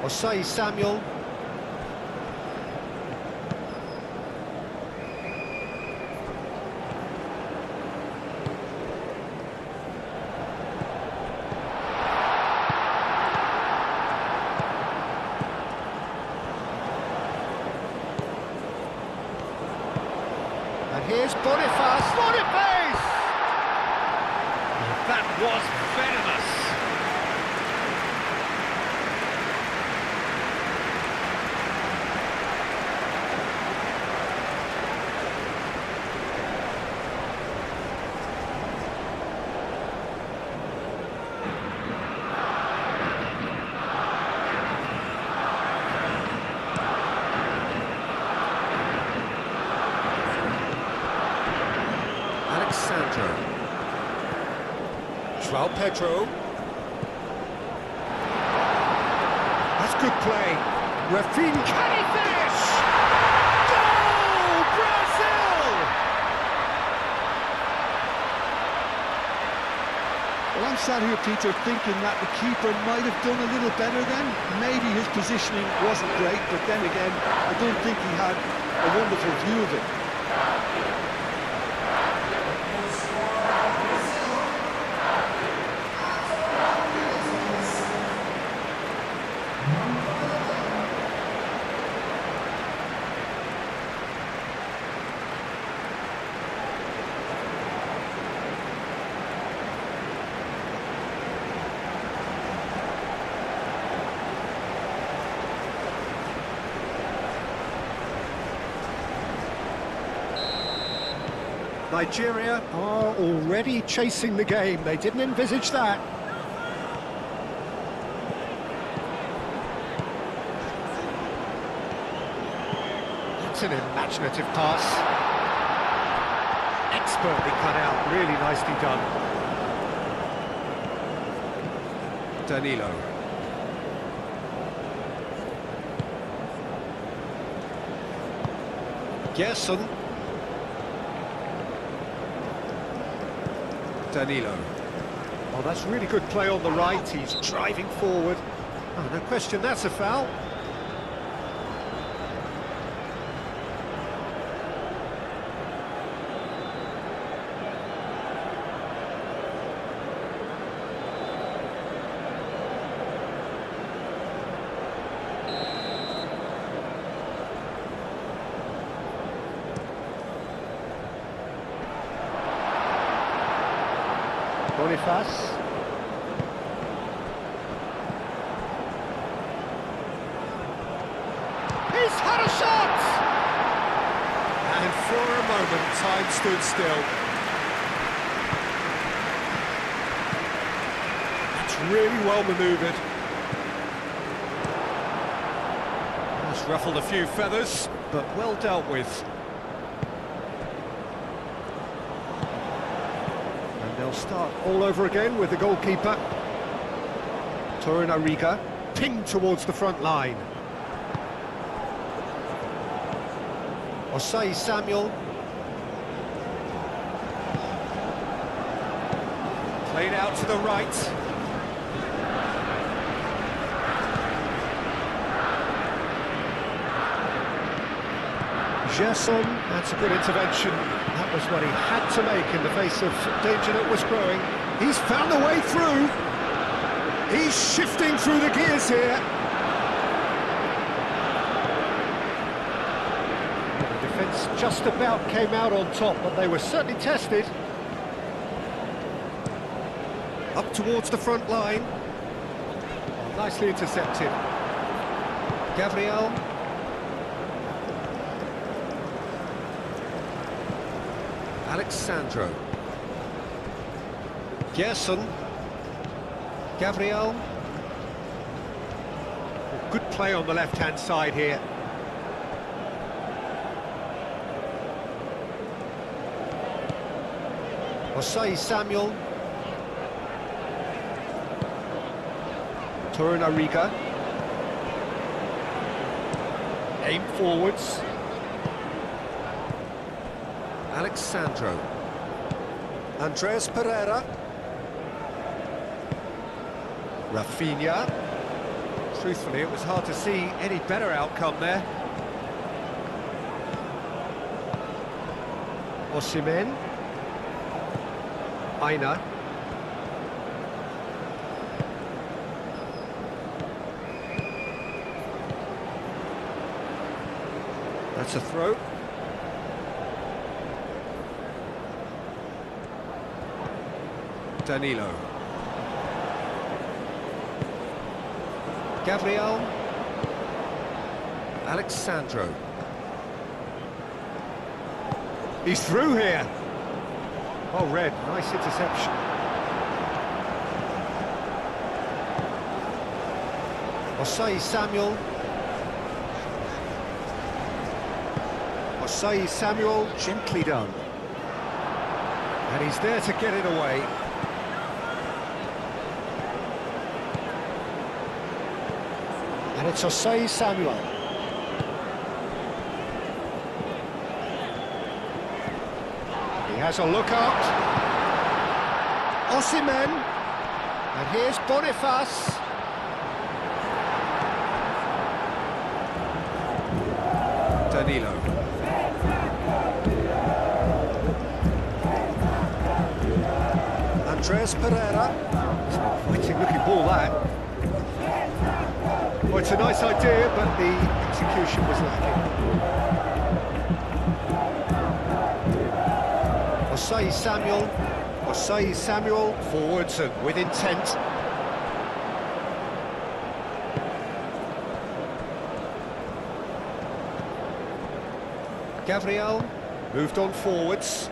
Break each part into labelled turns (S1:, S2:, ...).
S1: Osei Samuel. And here's Boniface. Boniface!
S2: That was venomous.
S1: Alexandro. João Pedro. That's good play. Rafinha. Can he finish? Goal! Brazil!
S3: Well, I'm sat here, Peter, thinking that the keeper might have done a little better then. Maybe his positioning wasn't great, but then again, I don't think he had a wonderful view of it.
S1: Nigeria are already chasing the game. They didn't envisage that. That's an imaginative pass. Expertly cut out, really nicely done. Danilo. Gerson. Danilo. Oh, that's really good play on the right. He's driving forward. Oh, no question, that's a foul. Boniface. He's had a shot! And for a moment, time stood still. That's really well manoeuvred. That's ruffled a few feathers, but well dealt with. They'll start all over again with the goalkeeper. Torunariga, pinged towards the front line. Osei Samuel. Played out to the right. Gerson, that's a good intervention. That was what he had to make in the face of danger that was growing. He's found a way through. He's shifting through the gears here. The defence just about came out on top, but they were certainly tested. Up towards the front line. Nicely intercepted. Gabriel. Alexandro. Gerson. Gabriel. Good play on the left-hand side here. Osei Samuel. Torunariga. Aim forwards. Alexandro. Andreas Pereira. Rafinha. Truthfully, it was hard to see any better outcome there. Osimhen. Aina. That's a throw. Danilo. Gabriel. Alexandro. He's through here. Oh, Red, nice interception. Osei Samuel. Osei Samuel, gently done. And he's there to get it away. And it's Osei Samuel. He has a look out. Osimhen. And here's Boniface. Danilo. Andreas Pereira. It's an exciting looking ball, that. Well, it's a nice idea, but the execution was lacking. Osei Samuel. Osei Samuel forwards and with intent. Gabriel moved on forwards.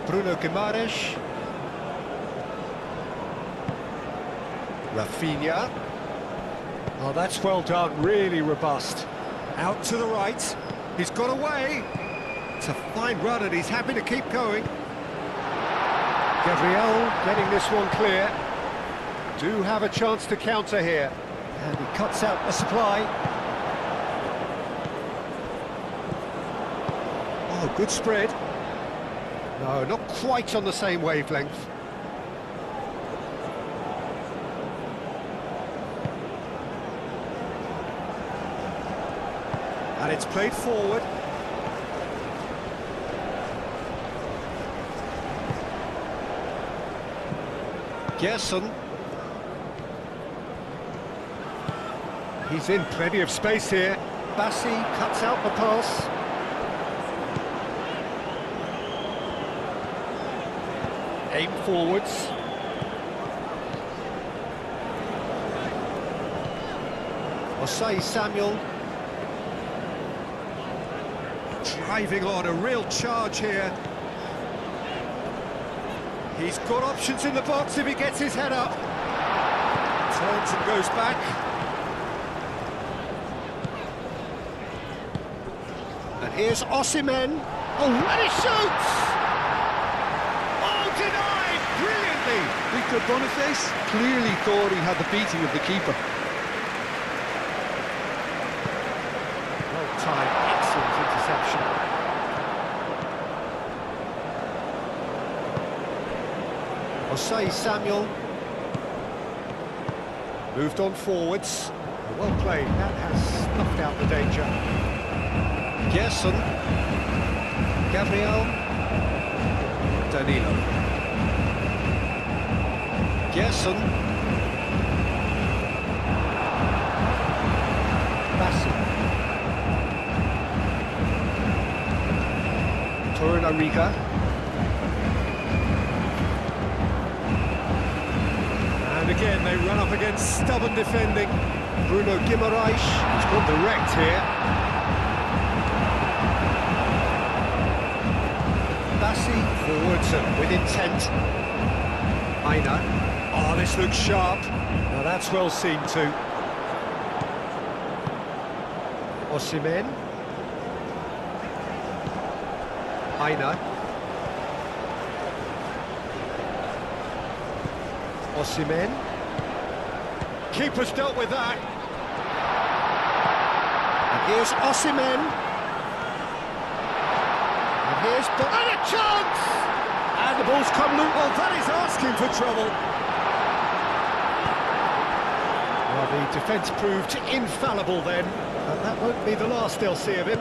S1: Bruno Guimaraes. Rafinha. Oh, that's well done, really robust. Out to the right. He's got away. It's a fine run and he's happy to keep going. Gabriel getting this one clear. Do have a chance to counter here. And he cuts out the supply. Oh, good spread. No, not quite on the same wavelength. And it's played forward. Gerson. He's in plenty of space here. Bassi cuts out the pass. Aim forwards. Osei Samuel. Driving on, a real charge here. He's got options in the box if he gets his head up. Turns and goes back. And here's Osimhen. Oh, and he shoots! Oh, denied brilliantly!
S3: Victor Boniface clearly thought he had the beating of the keeper.
S1: Well timed, excellent interception. Osei Samuel. Moved on forwards. Well played, that has snuffed out the danger. Gerson. Gabriel. Danilo. Gerson. Bassi. Torunariga. And again, they run up against stubborn defending. Bruno Guimaraes has gone direct here. Bassi forwards and with intent. Aina. Oh, this looks sharp. Now that's well seen too. Osimhen. Aina. Osimhen. Keeper's dealt with that. And here's Osimhen. And here's... And a chance! And ball's come loose. Well, that is asking for trouble. Well, the defence proved infallible then, and that won't be the last they'll see of him.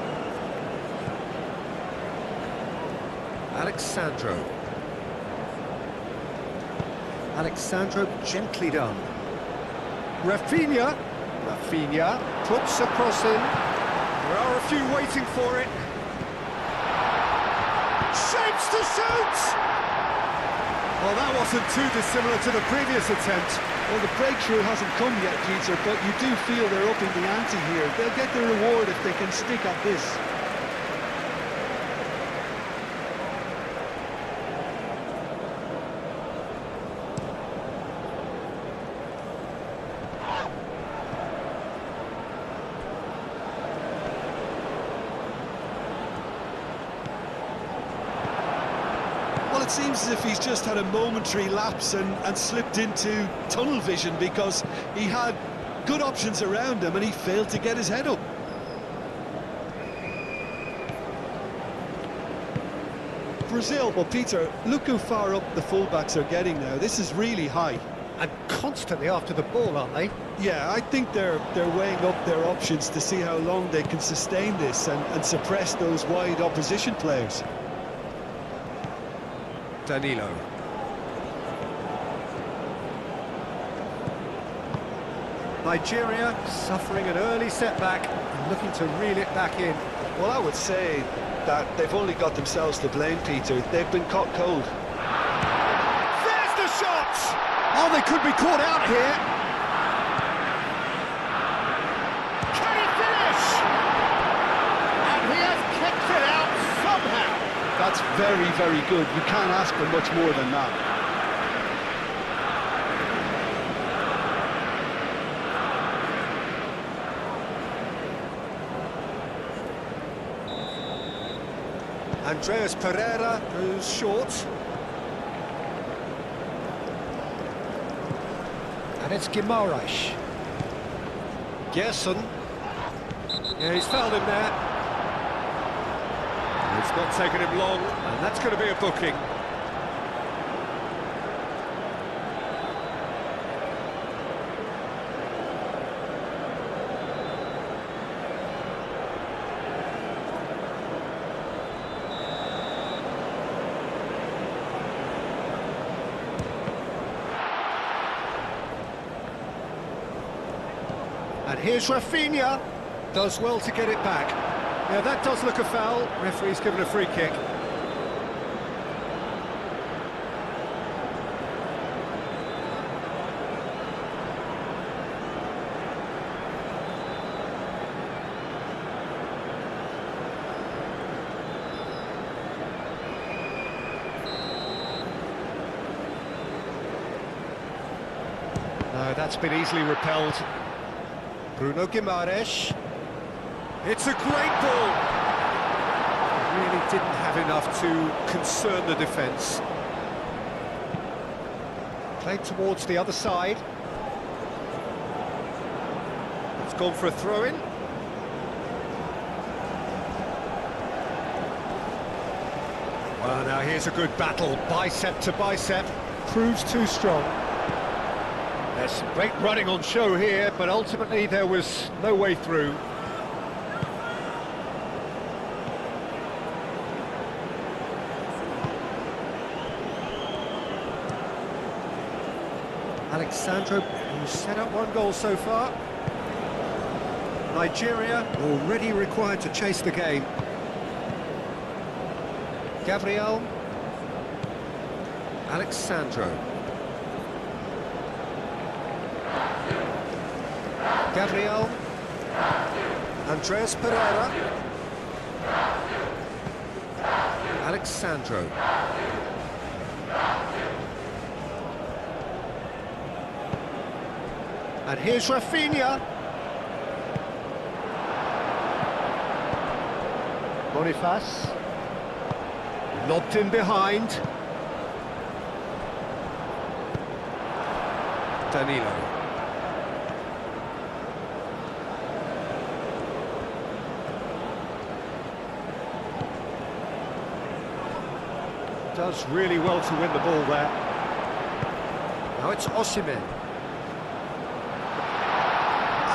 S1: Alexandro gently done. Rafinha puts a cross in. There are a few waiting for it. Shapes to shoot! Well, that wasn't too dissimilar to the previous attempt.
S3: Well, the breakthrough hasn't come yet, Peter, but you do feel they're upping the ante here. They'll get their reward if they can stick at this. Well, it seems as if he's just had a momentary lapse and slipped into tunnel vision, because he had good options around him and he failed to get his head up. Brazil, well, Peter, look how far up the fullbacks are getting now. This is really high.
S1: And constantly after the ball, aren't they?
S3: Yeah, I think they're weighing up their options to see how long they can sustain this and suppress those wide opposition players.
S1: Danilo. Nigeria suffering an early setback and looking to reel it back in.
S3: Well, I would say that they've only got themselves to blame, Peter. They've been caught cold.
S1: There's the shot! Oh, they could be caught out here. Can he finish? And he has kicked it out somehow.
S3: That's very, very good. You can't ask for much more than that.
S1: Andreas Pereira goes short. And it's Guimaraes. Gerson. Yeah, he's fouled him there. It's not taken him long, and that's going to be a booking. And here's Rafinha. Does well to get it back. Yeah, that does look a foul. Referee's given a free kick. No, that's been easily repelled. Bruno Guimaraes. It's a great ball. Really didn't have enough to concern the defence. Played towards the other side. It's gone for a throw-in. Well, now here's a good battle, bicep to bicep. Proves too strong. There's some great running on show here, but ultimately there was no way through. Alexandro, who's set up one goal so far. Nigeria already required to chase the game. Gabriel. Alexandro. Gabriel. Andreas Pereira. Alexandro. And here's Rafinha. Boniface. Lobbed in behind. Danilo. Does really well to win the ball there. Now it's Osimhen.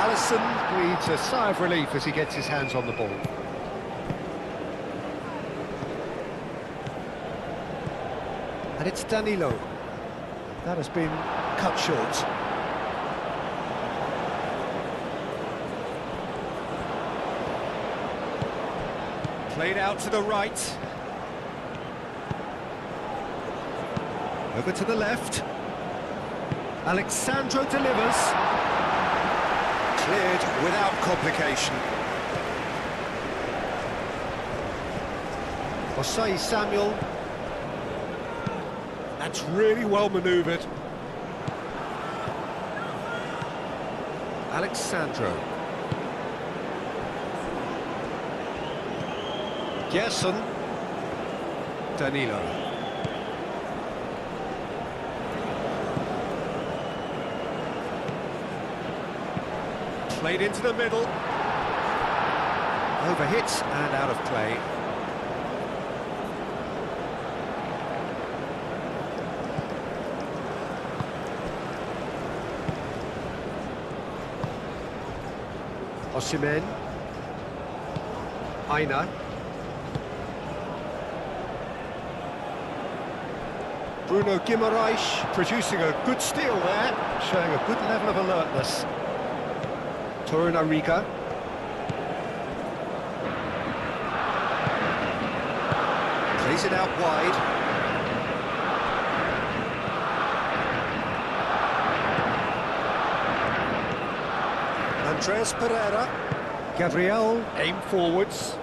S1: Alisson breathes a sigh of relief as he gets his hands on the ball. And it's Danilo. That has been cut short. Played out to the right. Over to the left. Alexandro delivers. Cleared without complication. Osai Samuel. That's really well manoeuvred. Alexandro. Gerson. Danilo. Played into the middle. Overhit and out of play. Osimhen. Aina. Bruno Guimaraes producing a good steal there, showing a good level of alertness. Torunariga. Plays it out wide. Andreas Pereira. Gabriel, aim forwards.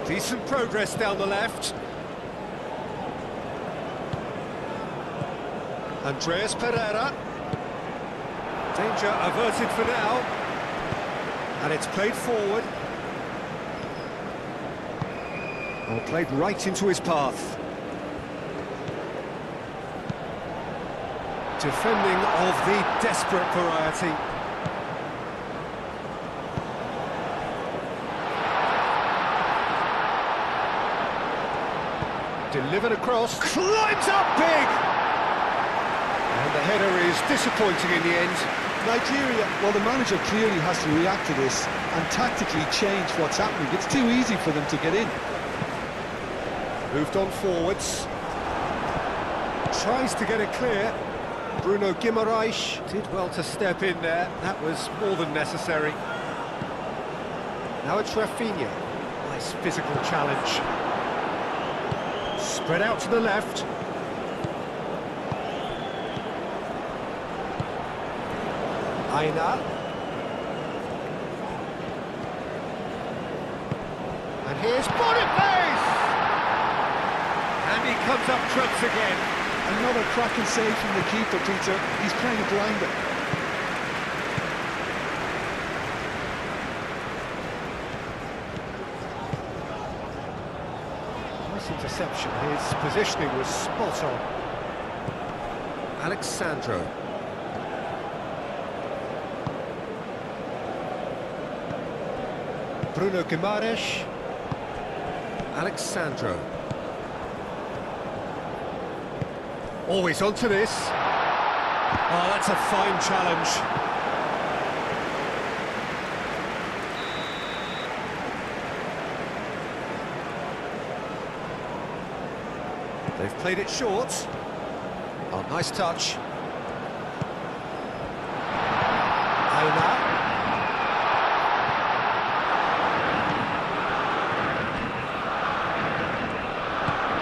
S1: Decent progress down the left. Andreas Pereira. Danger averted for now. And it's played forward. Or played right into his path. Defending of the desperate variety. Delivered across. Climbs up big! And the header is disappointing in the end.
S3: Nigeria, well, the manager clearly has to react to this and tactically change what's happening. It's too easy for them to get in.
S1: Moved on forwards. Tries to get it clear. Bruno Guimaraes did well to step in there. That was more than necessary. Now it's Rafinha. Nice physical challenge. Spread out to the left. Aina. And here's Boniface! And he comes up trumps again.
S3: Another cracking save from the keeper, Peter. He's playing a blinder.
S1: Nice interception. His positioning was spot on. Alexandro. Bruno Guimaraes. Alexandro. Always onto this. Oh, that's a fine challenge. They've played it short. Oh, nice touch. Aina.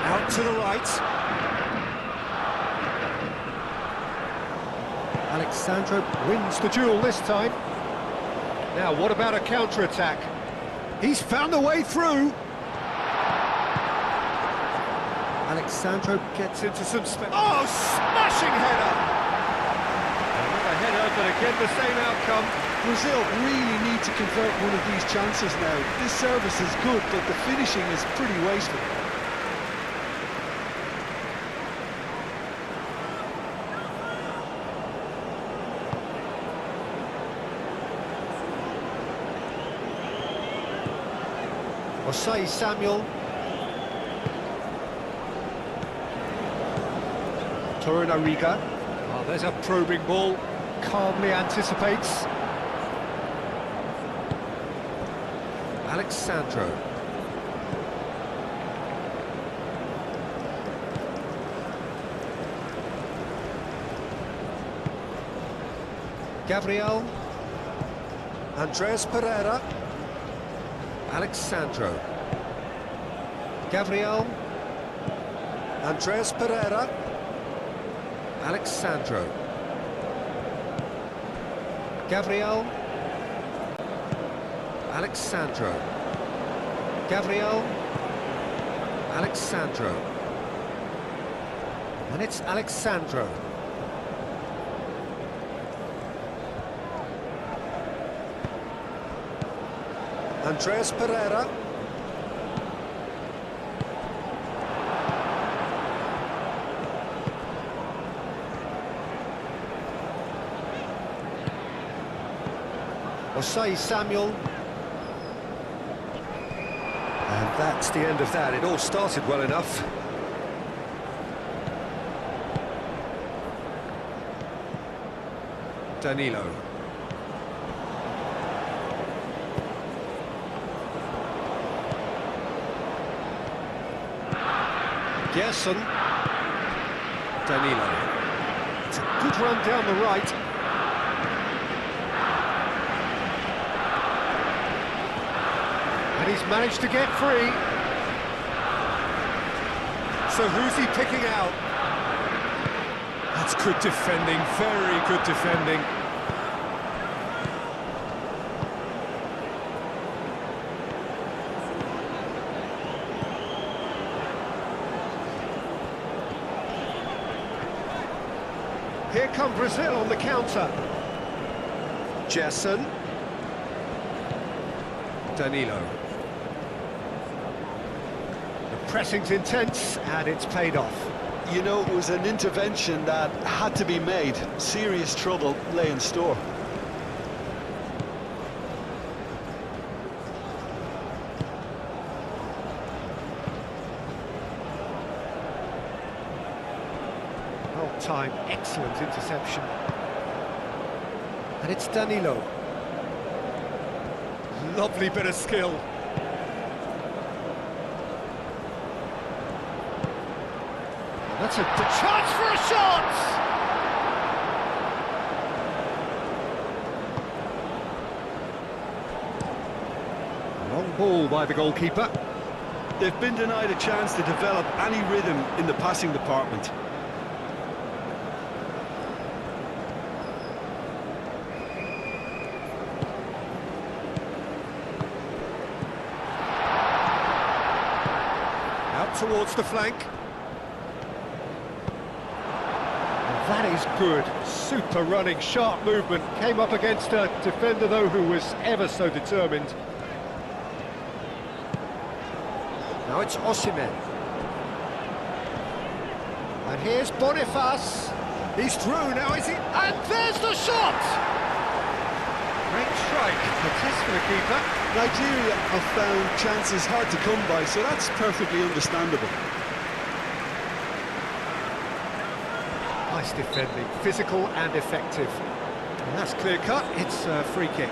S1: Out to the right. Alexandro wins the duel this time. Now, what about a counter-attack? He's found a way through. Alexandro gets into some space. Oh, smashing header! Another header, but again the same outcome.
S3: Brazil really need to convert one of these chances now. This service is good, but the finishing is pretty wasteful. Osai Samuel.
S1: Torunariga. Oh, there's a probing ball. Calmly anticipates. Alexandro. Gabriel. Andres Pereira. Alexandro. Gabriel. Andres Pereira. Alexandro. Gabriel. Alexandro. Gabriel. Alexandro. And it's Alexandro. Andres Pereira. Osei Samuel. And that's the end of that. It all started well enough. Danilo. Gerson. Danilo. It's a good run down the right. And he's managed to get free. So who's he picking out? That's good defending, very good defending. Here come Brazil on the counter. Gerson. Danilo. The pressing's intense and it's paid off.
S3: You know, it was an intervention that had to be made. Serious trouble lay in store.
S1: Well timed, excellent interception. And it's Danilo. Lovely bit of skill. That's a chance for a shot! Long ball by the goalkeeper.
S3: They've been denied a chance to develop any rhythm in the passing department.
S1: Out towards the flank. That is good, super running, sharp movement. Came up against a defender, though, who was ever so determined. Now it's Osimhen. And here's Boniface. He's through, now is he? And there's the shot! Great strike, a test for the keeper.
S3: Nigeria have found chances hard to come by, so that's perfectly understandable.
S1: Nice defending, physical and effective. And that's clear cut, it's a free kick.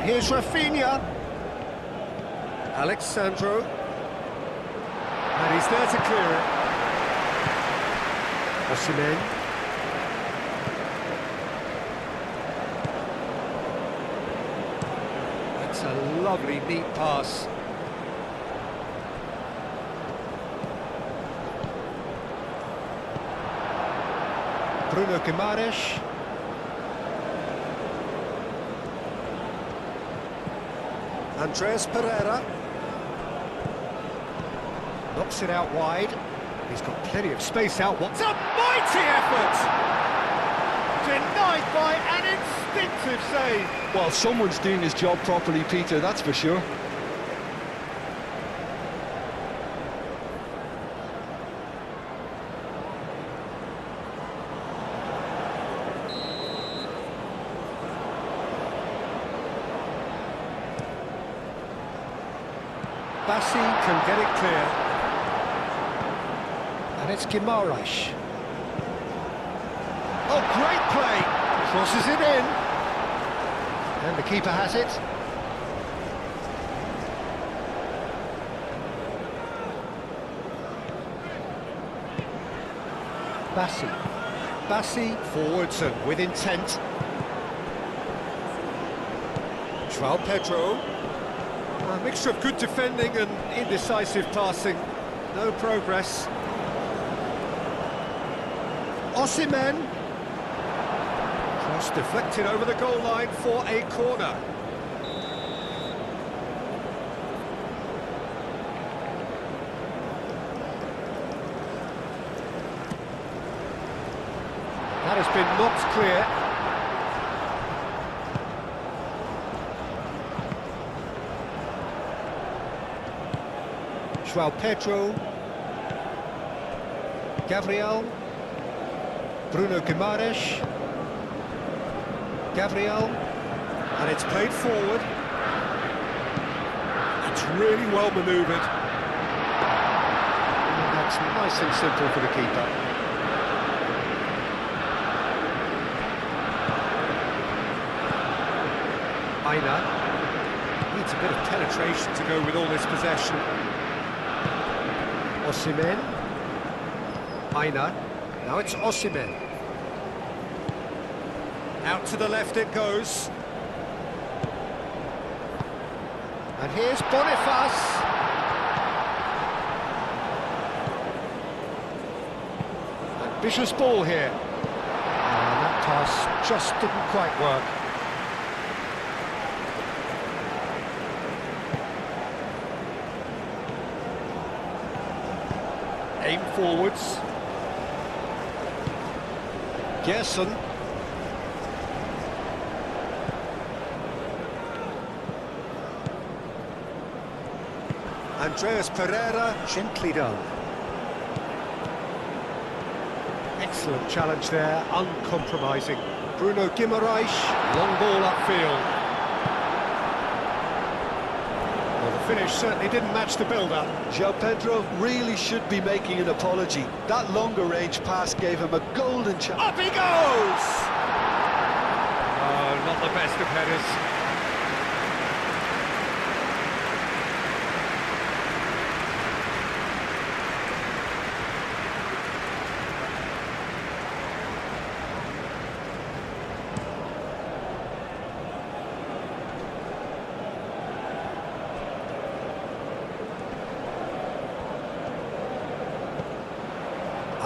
S1: Here's Rafinha. Alexandro. And he's there to clear it. Osimhen. That's a lovely, neat pass. Bruno Guimaraes. Andres Pereira. Knocks it out wide. He's got plenty of space out. What's a mighty effort! Denied by an instinctive save.
S3: Well, someone's doing his job properly, Peter, that's for sure.
S1: Bassi can get it clear. And it's Guimaraes. Oh, great play! Crosses it in. And the keeper has it. Bassi forwards and with intent. João Pedro. A mixture of good defending and indecisive passing. No progress. Osimhen. Cross deflected over the goal line for a corner. That has been knocked clear. João Pedro, Gabriel, Bruno Guimaraes, Gabriel, and it's played forward. It's really well manoeuvred. And that's nice and simple for the keeper. Aina needs a bit of penetration to go with all this possession. Osimhen, Aina, now it's Osimhen. Out to the left it goes. And here's Boniface. Ambitious ball here. And that pass just didn't quite work. Aim forwards. Gerson. Andreas Pereira, gently done. Excellent challenge there, uncompromising. Bruno Guimaraes, long ball upfield. Finish certainly didn't match the build-up.
S3: João Pedro really should be making an apology. That longer range pass gave him a golden chance.
S1: Up he goes!
S2: Oh, not the best of headers.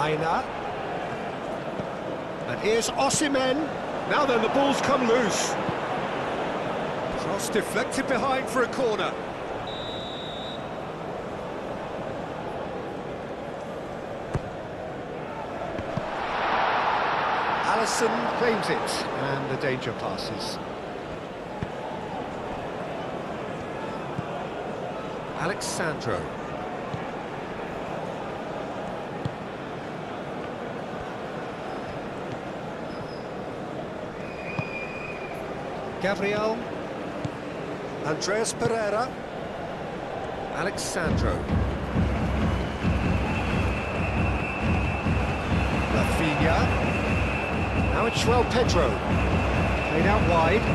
S1: Aina. And here's Osimhen. Now then, the ball's come loose. Cross deflected behind for a corner. Alisson claims it, and the danger passes. Alexandro. Gabriel, Andreas Pereira, Alexandro, Rafinha, now it's João Pedro, played out wide,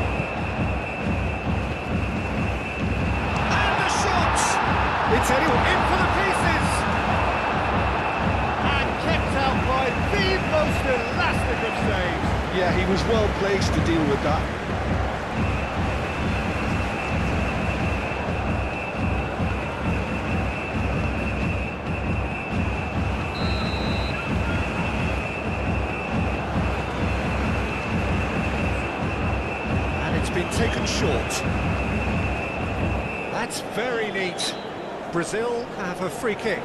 S1: and the shot! It's anyone in for the pieces! And kept out by the most elastic of saves.
S3: Yeah, he was well placed to deal with that.
S1: Been taken short. That's very neat. Brazil have a free kick.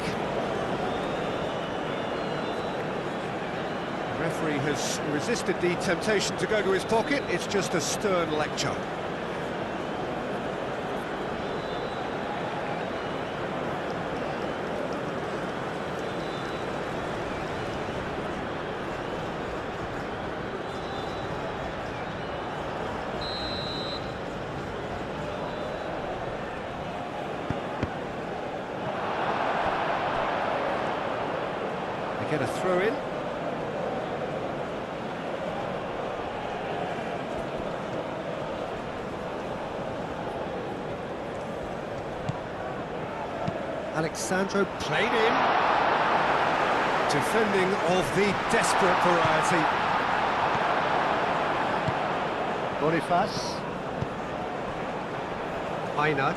S1: The referee has resisted the temptation to go to his pocket. It's just a stern lecture. They get a throw in. Alexandro played in. Defending of the desperate variety. Boniface. Aina.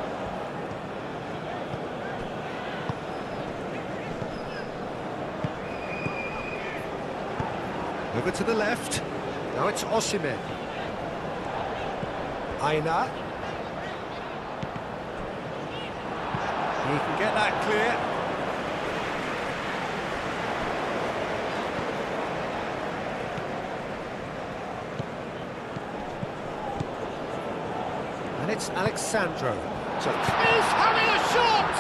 S1: Over to the left. Now it's Osimhen. Aina. He can get that clear. And it's Alexandro. So he's having a shot!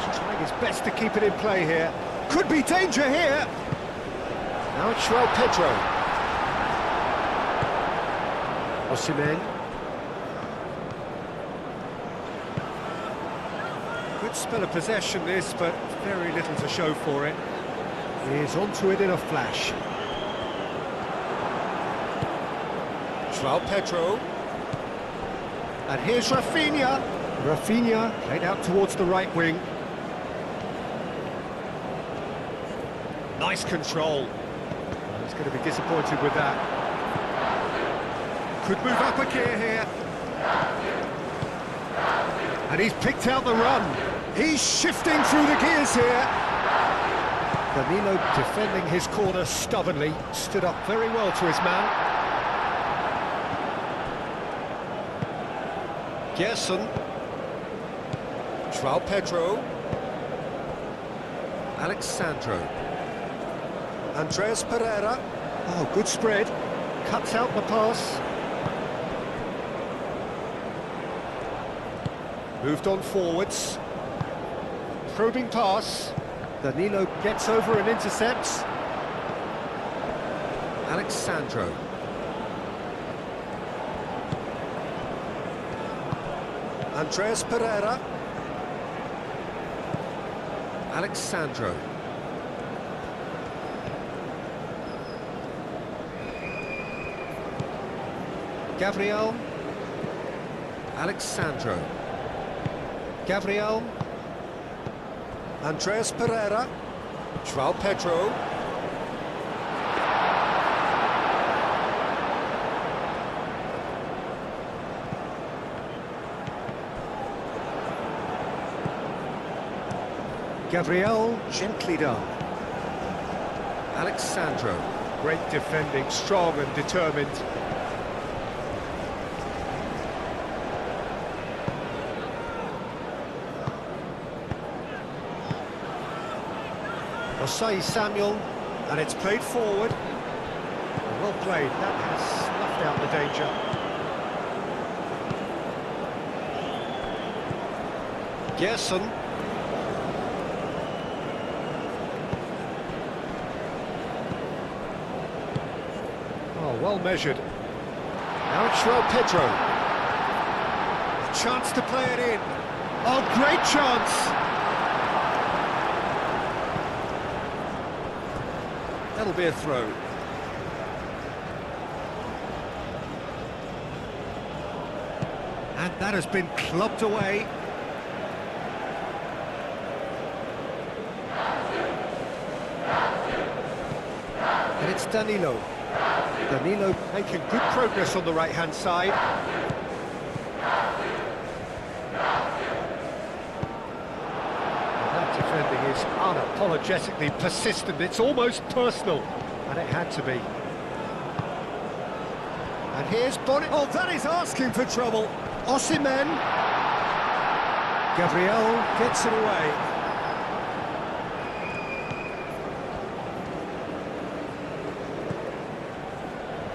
S1: He's trying his best to keep it in play here. Could be danger here. Now it's João Pedro. Osimhen. Good spell of possession this, but very little to show for it. He's onto it in a flash. João Pedro. And here's Rafinha. Rafinha played out towards the right wing. Nice control. He's going to be disappointed with that. Could move up a gear here. And he's picked out the run. He's shifting through the gears here. Danilo defending his corner stubbornly. Stood up very well to his man. Gerson. João Pedro. Alexandro. Andreas Pereira. Oh, good spread. Cuts out the pass. Moved on forwards. Probing pass. Danilo gets over and intercepts. Alexandro. Andreas Pereira. Alexandro. Gabriel. Alexandro. Gabriel. Andreas Pereira. João Pedro. Gabriel, gently done. Alexandro. Great defending, strong and determined. Osai Samuel, and it's played forward. Well played, that has snuffed out the danger. Gerson. Oh, well measured. Now it's João Pedro. A chance to play it in. Oh, great chance! That'll be a throw. And that has been clubbed away. And it's Danilo. Danilo making good progress on the right-hand side. Defending is unapologetically persistent. It's almost personal, and it had to be. And here's Bonnet. Oh, that is asking for trouble. Osimhen. Gabriel gets it away.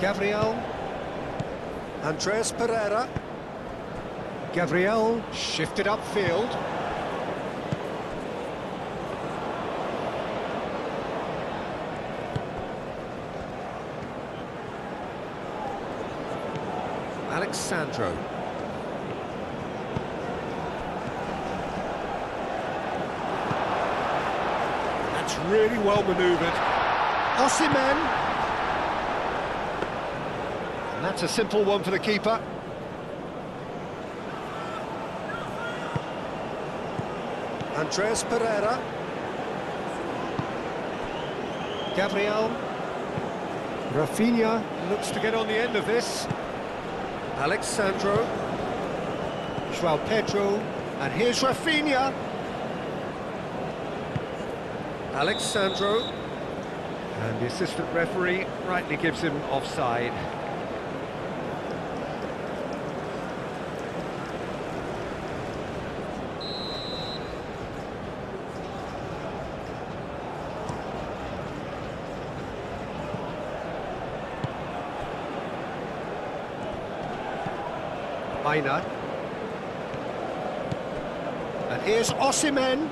S1: Gabriel. Andres Pereira. Gabriel shifted upfield. Alexandro. That's really well manoeuvred. Osimhen. And that's a simple one for the keeper. Andres Pereira. Gabriel. Rafinha looks to get on the end of this. Alexandro. João Pedro. And here's Rafinha. Alexandro. And the assistant referee rightly gives him offside. Aina. And here's Osimhen.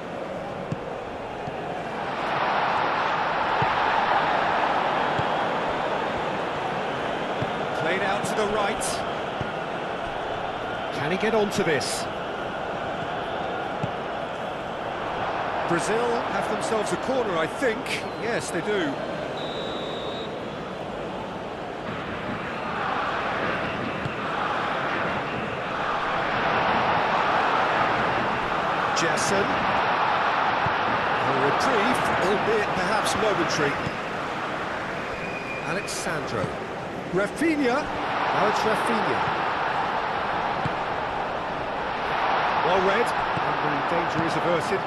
S1: Played out to the right. Can he get onto this? Brazil have themselves a corner, I think. Yes, they do. Jesson. A reprieve, albeit perhaps momentary. Alexandro. Rafinha. Now it's Rafinha. Well read, and the danger is averted.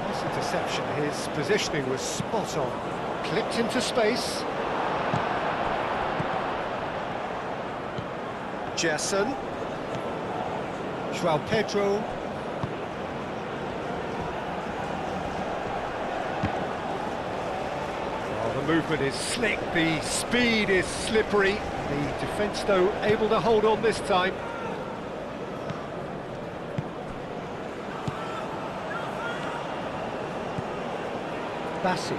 S1: Nice interception. His positioning was spot on. Clipped into space. Jesson. João Pedro. Oh, the movement is slick, the speed is slippery. The defence, though, able to hold on this time. Bassi.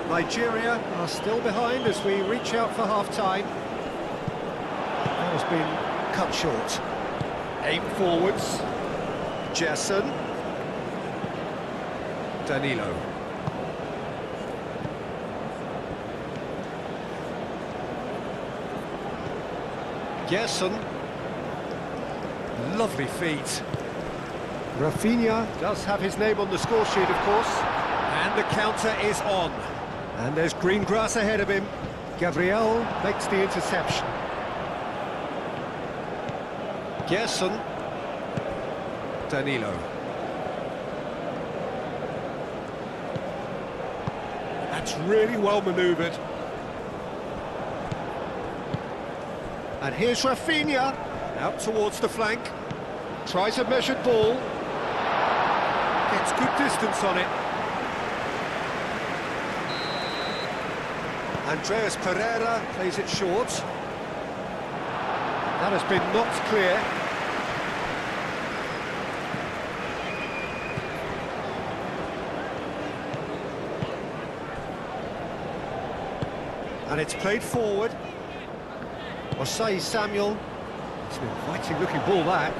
S1: Nigeria are still behind as we reach out for half-time. That has been cut short. Aim forwards. Jesson. Danilo. Jesson. Lovely feet. Rafinha does have his name on the score sheet, of course. And the counter is on. And there's green grass ahead of him. Gabriel makes the interception. Jesson. Danilo. That's really well manoeuvred. And here's Rafinha, out towards the flank. Tries a measured ball. Gets good distance on it. Andres Pereira plays it short. That has been knocked clear. And it's played forward. Osai Samuel. It's an inviting looking ball, that.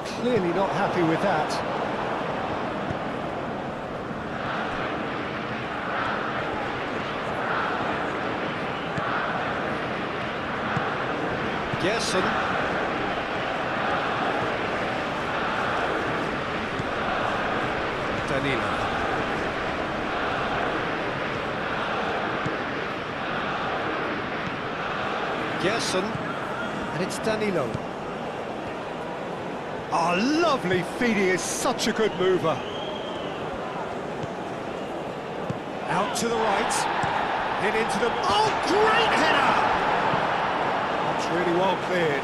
S1: Clearly not happy with that. Jesson. Danilo. Jesson. And it's Danilo. Oh, lovely feet, he is such a good mover. Out to the right. Hit into the... Oh, great header! Really well cleared.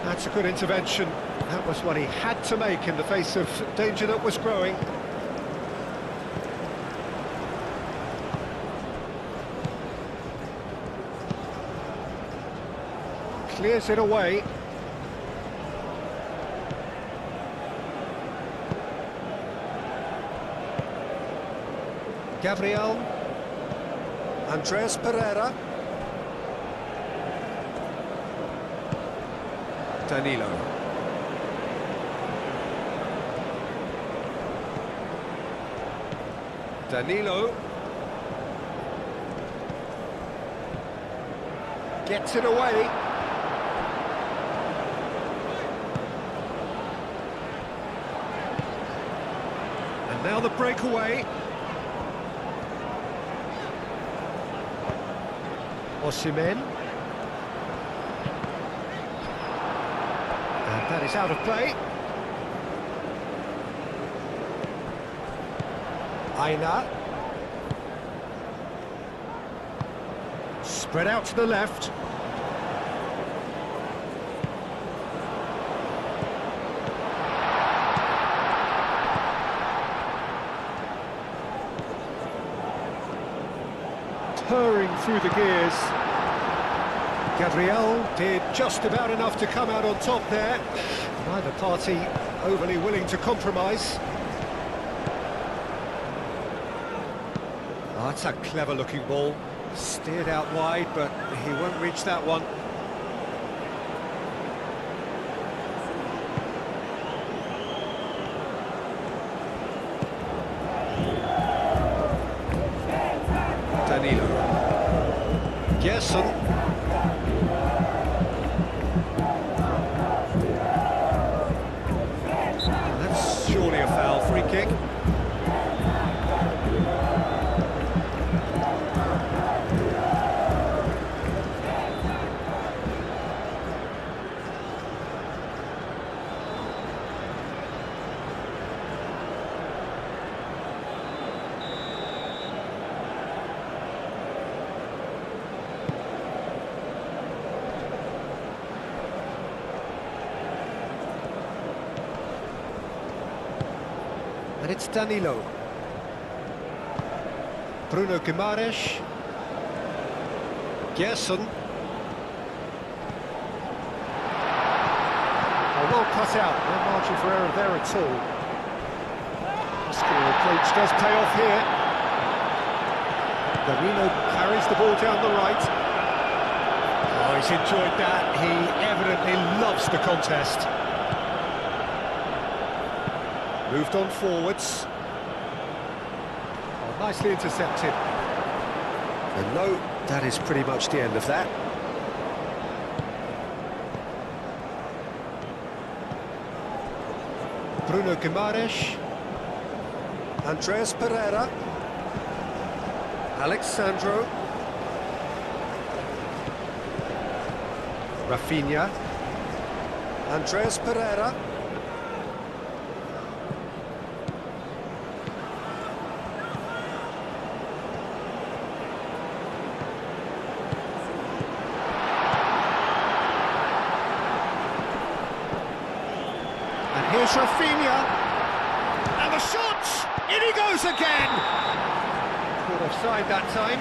S1: That's a good intervention. That was what he had to make in the face of danger that was growing. Clears it away. Gabriel. Andreas Pereira. Danilo. Danilo. Gets it away. And now the breakaway. Osimhen. And that is out of play. Aina. Spread out to the left. Purring through the gears. Gabriel did just about enough to come out on top there. Neither party overly willing to compromise. Oh, that's a clever-looking ball. Steered out wide, but he won't reach that one. Danilo. Gerson. That's surely a foul. Free kick. And it's Danilo. Bruno Guimaraes. Gerson. Oh, well cut out. No margin for error there at all. Muscular approach does pay off here. Danilo carries the ball down the right. Oh, he's enjoyed that. He evidently loves the contest. Moved on forwards. Oh, nicely intercepted. And no, that is pretty much the end of that. Bruno Guimaraes. Andreas Pereira. Alexandro. Rafinha. Andreas Pereira. Here's Rafinha, and the shot! In he goes again! Caught offside that time.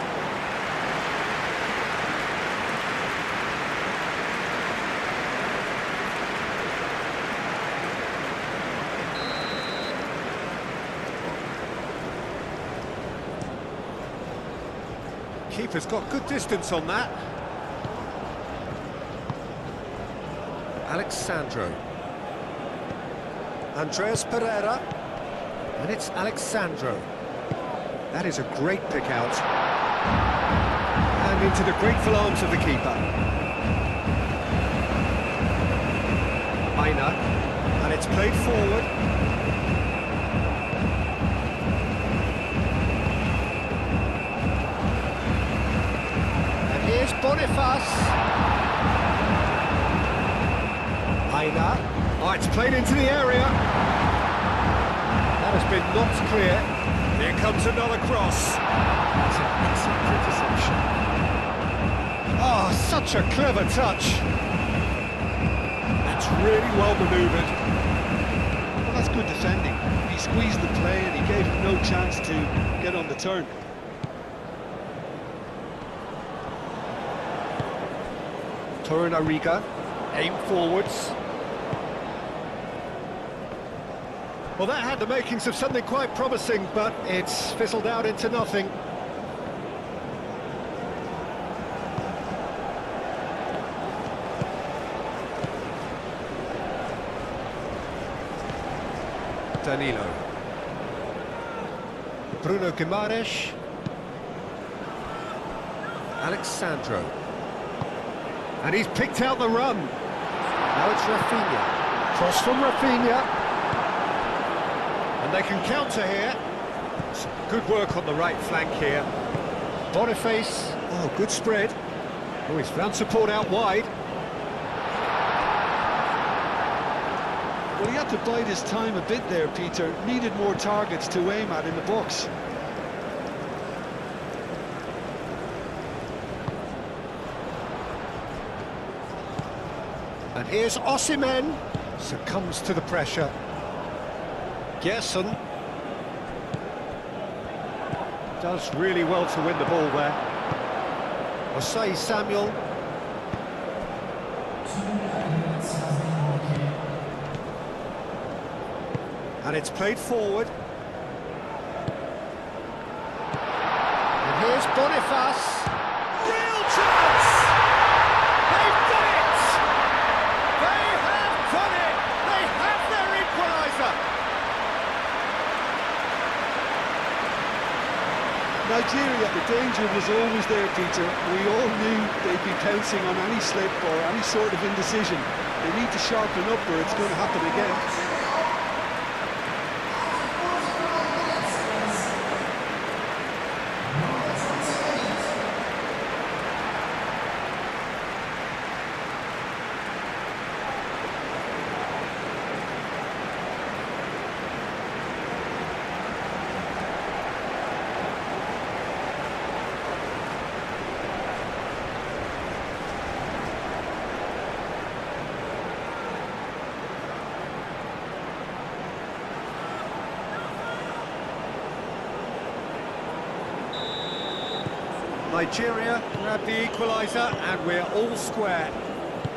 S1: Keeper's got good distance on that. Alexandro. Andreas Pereira, and it's Alexandro. That is a great pick out. And into the grateful arms of the keeper. Aina, and it's played forward. And here's Boniface. Aina. Oh, it's played into the area. That has been knocked clear. Here comes another cross. That's an excellent interception. Oh, such a clever touch. And It's really well manoeuvred.
S3: Well, that's good defending. He squeezed the play and he gave him no chance to get on the turn.
S1: Torunariga, aim forwards. Well, that had the makings of something quite promising, but it's fizzled out into nothing. Danilo. Bruno Guimaraes. Alexandro. And he's picked out the run. Now it's Rafinha. Cross from Rafinha. And they can counter here. Some good work on the right flank here. Boniface. Oh, good spread. Oh, he's found support out wide.
S3: Well, he had to bide his time a bit there, Peter. Needed more targets to aim at in the box.
S1: And here's Osimhen. Succumbs to the pressure. Gerson does really well to win the ball there. Osei Samuel. And it's played forward. And here's Boniface. Real chance! They've done it! They have done it! They have their equaliser!
S3: Nigeria, the danger was always there, Peter. We all knew they'd be pouncing on any slip or any sort of indecision. They need to sharpen up or it's going to happen again.
S1: Nigeria grab the equaliser and we're all square.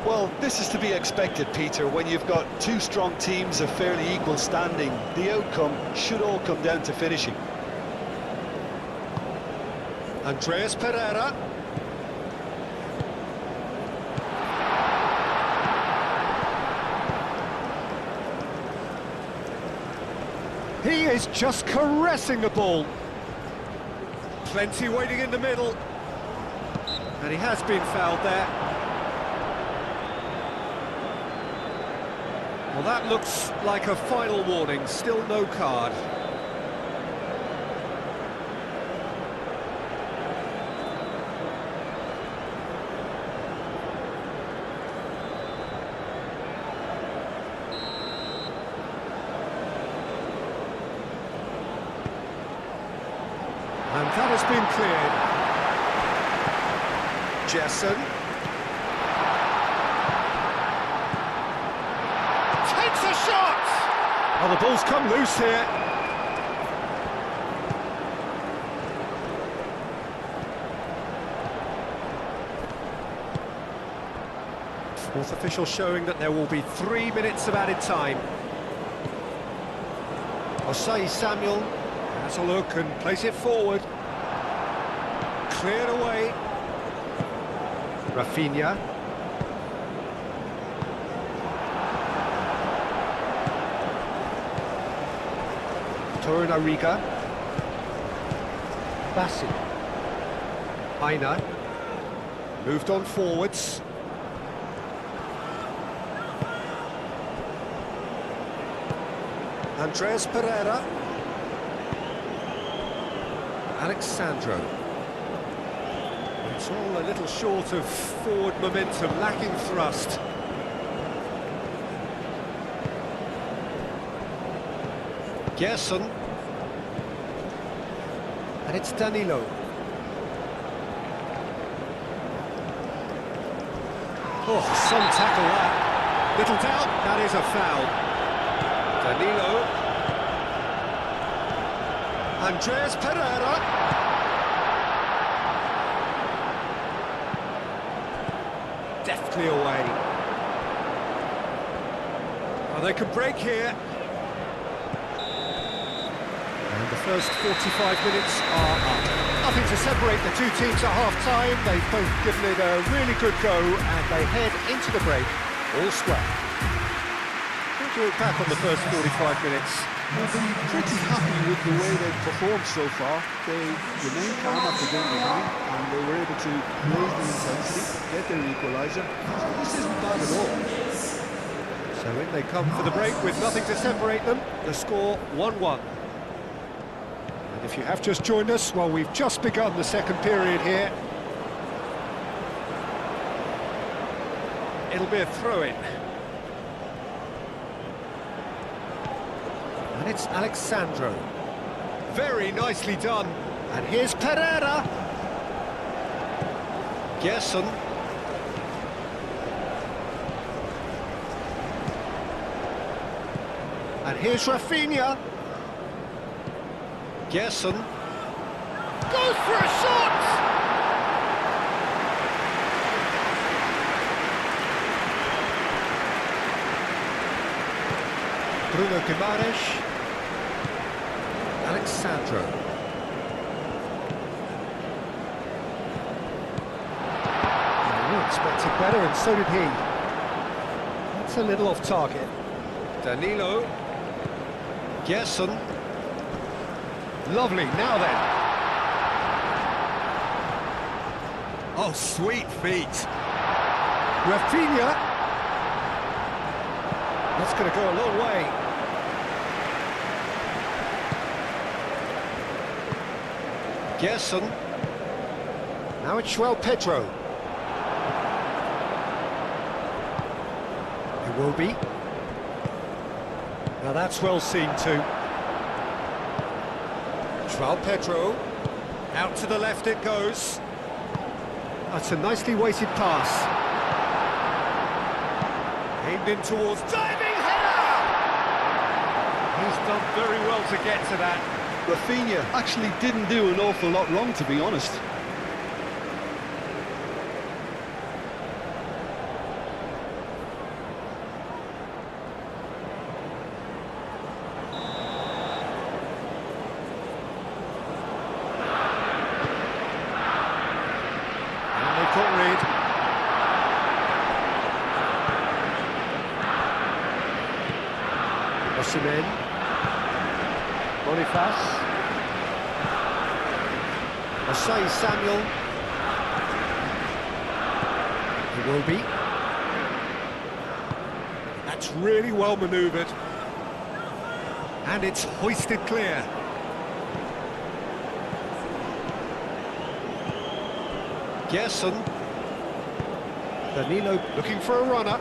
S3: Well, this is to be expected, Peter, when you've got two strong teams of fairly equal standing. The outcome should all come down to finishing.
S1: Andreas Pereira. He is just caressing the ball. Plenty waiting in the middle. And he has been fouled there. Well, that looks like a final warning. Still no card. And that has been cleared. Jesson. Takes a shot! Oh, the ball's come loose here. Fourth official showing that there will be 3 minutes of added time. Osei Samuel has a look and plays it forward. Cleared away. Rafinha. Torunariga. Bassi. Aina. Moved on forwards. Andreas Pereira. Alexandro. It's all a little short of forward momentum, lacking thrust. Gerson. And it's Danilo. Oh, some tackle that. Little doubt, that is a foul. Danilo. Andreas Pereira. Deftly away. Well, they could break here. And the first 45 minutes are up. Nothing to separate the two teams at half-time. They've both given it a really good go, and they head into the break all square. What do you look back on the first 45 minutes?
S3: I've been pretty happy with the way they've performed so far. They remained calm after being behind, and they were able to raise the intensity, get their equaliser. So this isn't bad at all.
S1: So in they come for the break with nothing to separate them. The score 1-1. And if you have just joined us, well, we've just begun the second period here. It'll be a throw-in. And it's Alexandro. Very nicely done. And here's Pereira. Gerson. And here's Rafinha. Gerson. Goes for a shot! Bruno Guimaraes. Alexandro. We expected better, and so did he. That's a little off target. Danilo. Gerson. Lovely, now then. Oh, sweet feet. Rafinha. That's going to go a long way. Gerson. Now it's João Pedro. It will be. Now that's well seen too. João Pedro. Out to the left it goes. That's a nicely weighted pass. Aimed in towards diving header! He's done very well to get to that.
S3: Rafinha actually didn't do an awful lot wrong, to be honest.
S1: And they've got rid. Osimhen. Boniface. Osei Samuel. It will be. That's really well manoeuvred. And it's hoisted clear. Gerson. Danilo looking for a runner.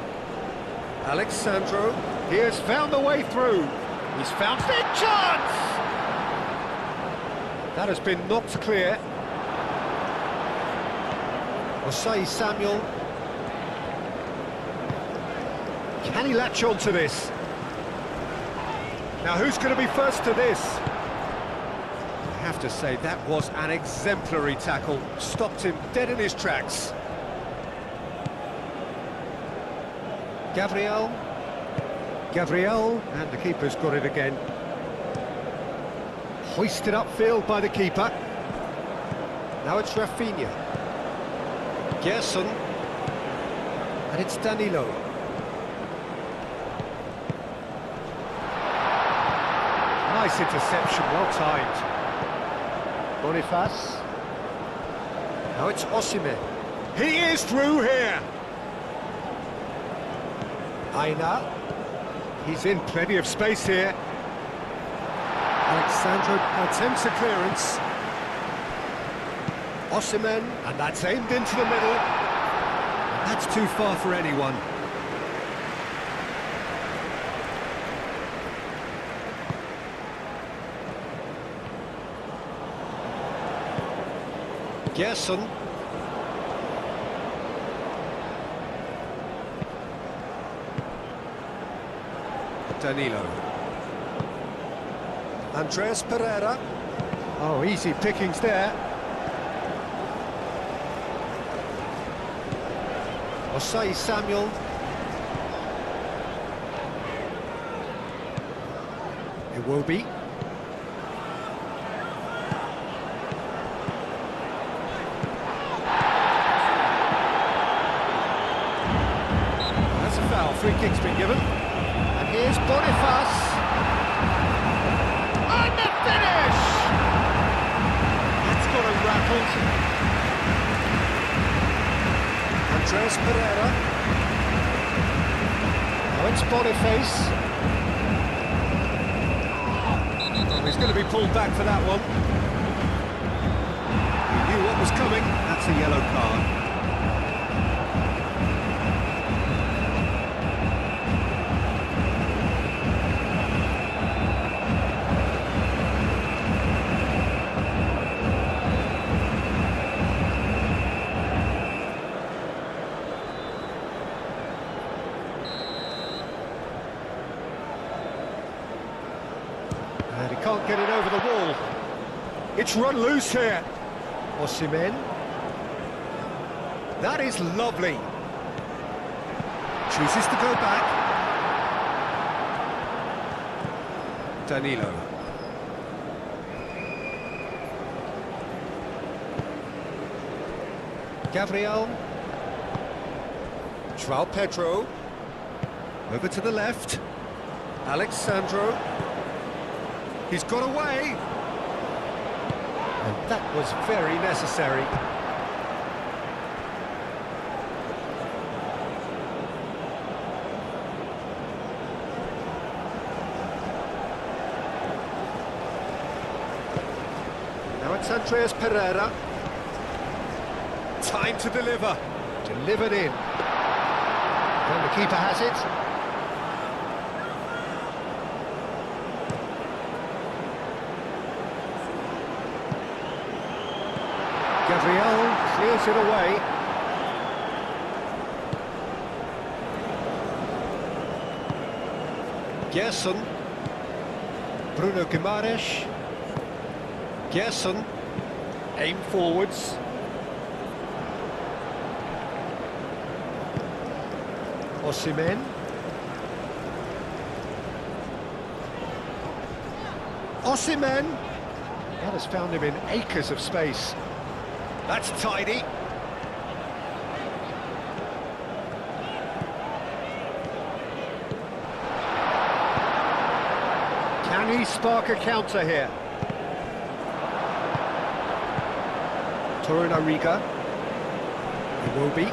S1: Alexandro. He has found the way through. He's found the chance! That has been knocked clear. Osei Samuel. Can he latch on to this? Now who's going to be first to this? I have to say that was an exemplary tackle. Stopped him dead in his tracks. Gabriel, and the keeper's got it again. Hoisted upfield by the keeper. Now it's Rafinha. Gerson. And it's Danilo. Nice interception, well timed. Boniface. Now it's Osimhen. He is through here. Aina. He's in plenty of space here. Alexandro attempts a clearance. Osimhen, and that's aimed into the middle. And that's too far for anyone. Gerson. Danilo. Andres Pereira.
S3: Oh, easy pickings there.
S1: Osai Samuel. Iwobi. That's a foul. Free kick's been given. And here's Boniface. And the finish! That's got him rattled. Andres Pereira. Now it's Boniface. Oh, he's going to be pulled back for that one. He knew what was coming. That's a yellow card. And he can't get it over the wall. It's run loose here. Osimhen. That is lovely. Chooses to go back. Danilo. Gabriel. João Pedro. Over to the left. Alexandro. He's got away. And that was very necessary. Now it's Andres Pereira. Time to deliver. Delivered in. And the keeper has it. Gabriel clears it away. Gerson. Bruno Guimaraes. Gerson. Aim forwards. Osimhen. Osimhen. That has found him in acres of space. That's tidy. Can he spark a counter here? Torunariga. Iwobi.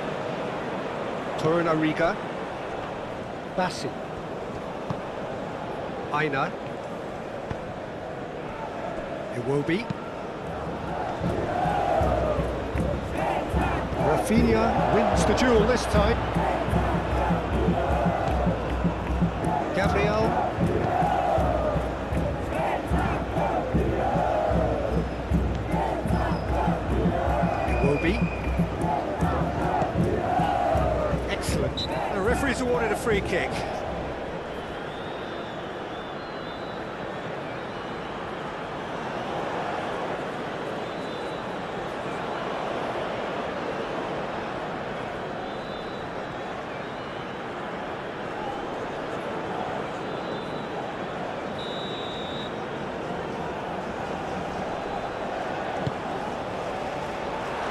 S1: Torunariga. Bassi. Aina. Iwobi. Rafinha wins the duel this time. Gabriel. Iwobi. Excellent. The referee's awarded a free kick.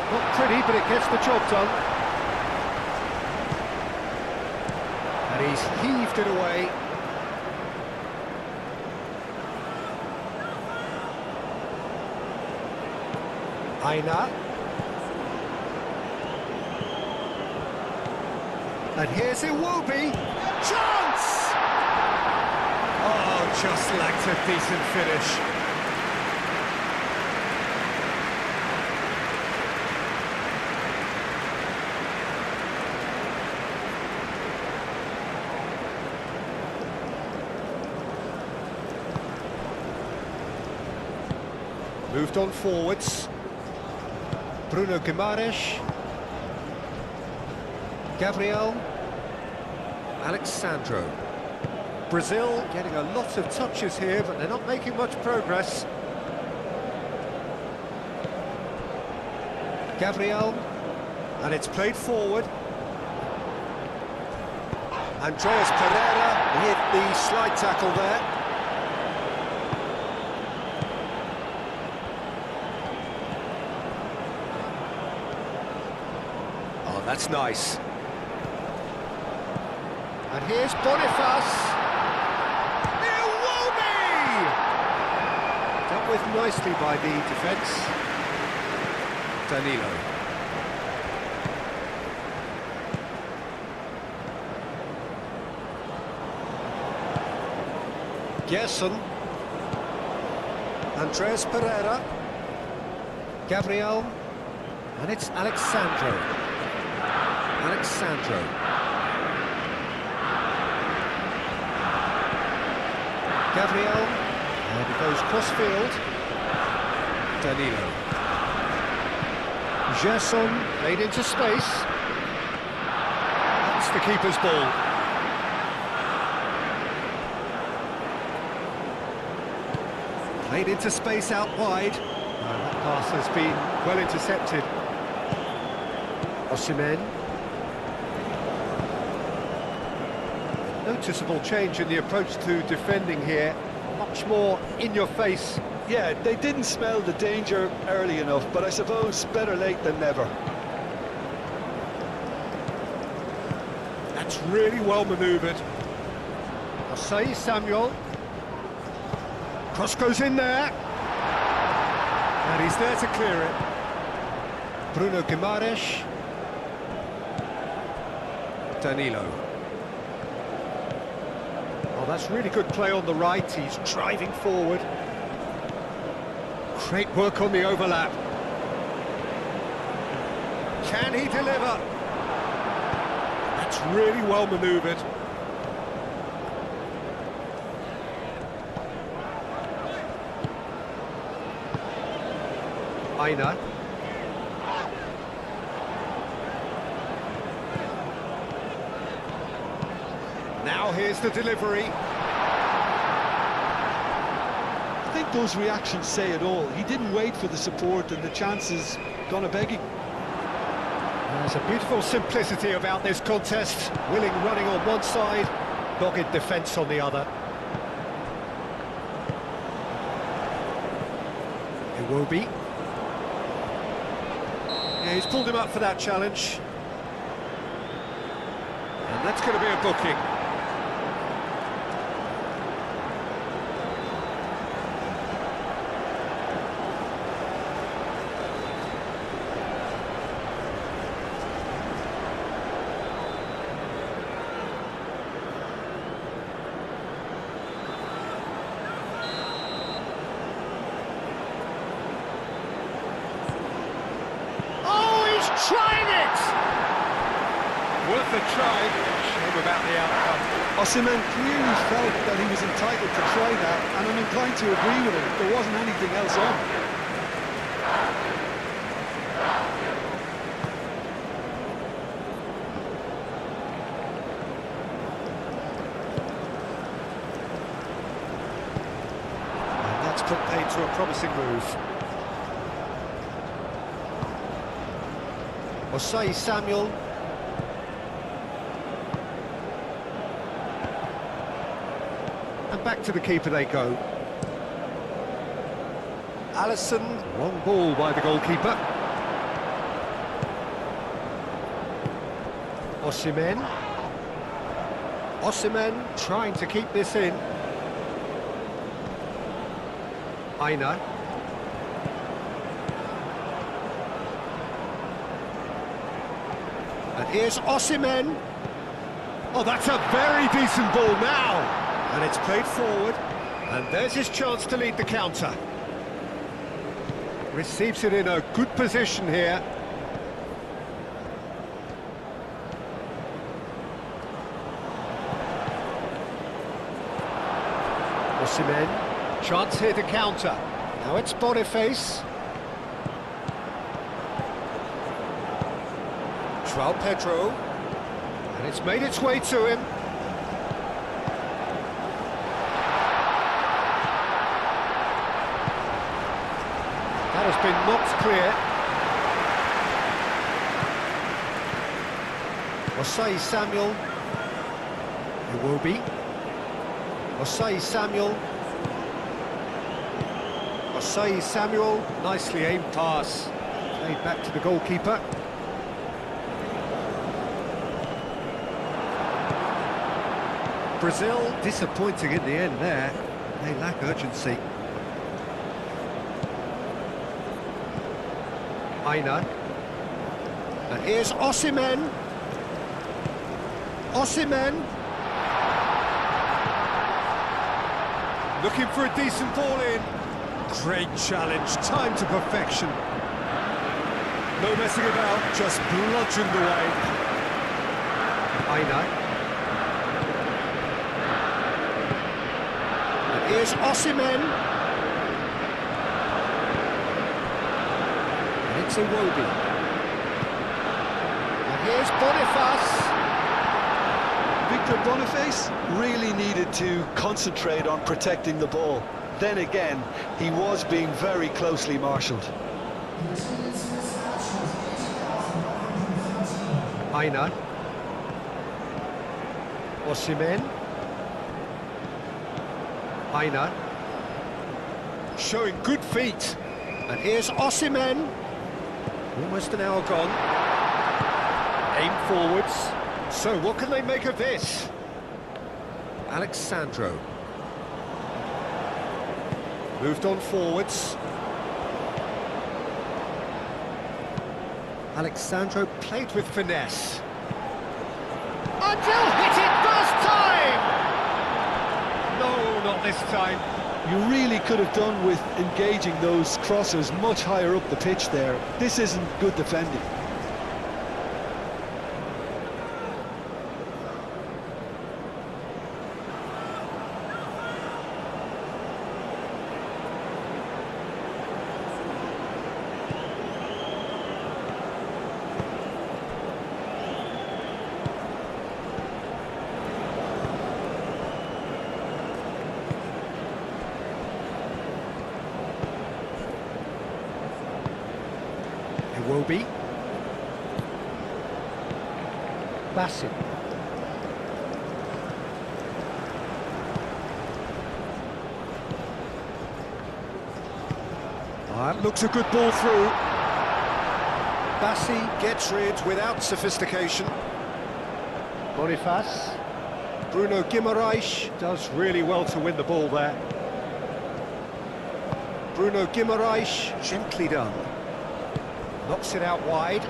S1: Not pretty, but it gets the job done. And he's heaved it away. Aina. And here's Iwobi. Chance! Oh, just lacked a decent finish. Moved on forwards. Bruno Guimaraes. Gabriel. Alexandro. Brazil getting a lot of touches here, but they're not making much progress. Gabriel, and it's played forward. Andreas Pereira hit the slide tackle there. Oh, that's nice. And here's Boniface. Dealt with nicely by the defence. Danilo. Gerson. Andreas Pereira. Gabriel. And it's Alexandro. Gabriel. And it goes cross-field. Danilo. Gerson made into space. That's the keeper's ball. Played into space out wide. That pass has been well intercepted. Osimhen. Noticeable change in the approach to defending here. Much more in your face.
S3: Yeah, they didn't smell the danger early enough, but I suppose better late than never.
S1: That's really well manoeuvred. Osei Samuel. Cross goes in there. And he's there to clear it. Bruno Guimaraes. Danilo. Oh, that's really good play on the right. He's driving forward. Great work on the overlap. Can he deliver? That's really well manoeuvred. Aina. Now here's the delivery.
S3: I think those reactions say it all. He didn't wait for the support and the chances gone a-begging.
S1: There's a beautiful simplicity about this contest. Willing running on one side, dogged defence on the other. Iwobi. Yeah, he's pulled him up for that challenge. And that's going to be a booking. Trying it!
S2: Worth a try. Shame about the outcome.
S3: Osimhen clearly felt that he was entitled to try that, and I'm inclined to agree with him. There wasn't anything else on.
S1: And that's put paid to a promising move. Osei Samuel. And back to the keeper they go. Alisson, long ball by the goalkeeper. Osimhen. Osimhen trying to keep this in. Aina. And here's Osimhen. Oh, that's a very decent ball now. And it's played forward. And there's his chance to lead the counter. Receives it in a good position here. Osimhen. Chance here to counter. Now it's Boniface. Pedro, and it's made its way to him. been knocked clear. Osei Samuel. Iwobi. Osei Samuel. Osei Samuel. Nicely aimed pass. Played back to the goalkeeper. Brazil disappointing in the end there. They lack urgency. Aina. And here's Osimhen. Osimhen. Looking for a decent ball in. Great challenge, time to perfection. No messing about, just bludgeoned away. Aina. And here's Osimhen. And it's Iwobi. And here's Boniface.
S3: Victor Boniface really needed to concentrate on protecting the ball. Then again, he was being very closely marshalled.
S1: Aina. Osimhen. Aina. Showing good feet. And here's Osimhen. Almost an hour gone. Aim forwards. So, what can they make of this? Alexandro. Moved on forwards. Alexandro played with finesse. Until hit it first time! No, not this time.
S3: You really could have done with engaging those crossers much higher up the pitch there. This isn't good defending.
S1: Iwobi. Bassett. That looks a good ball through. Bassi gets rid without sophistication. Boniface. Bruno Guimaraes does really well to win the ball there. Bruno Guimaraes, gently done. Knocks it out wide.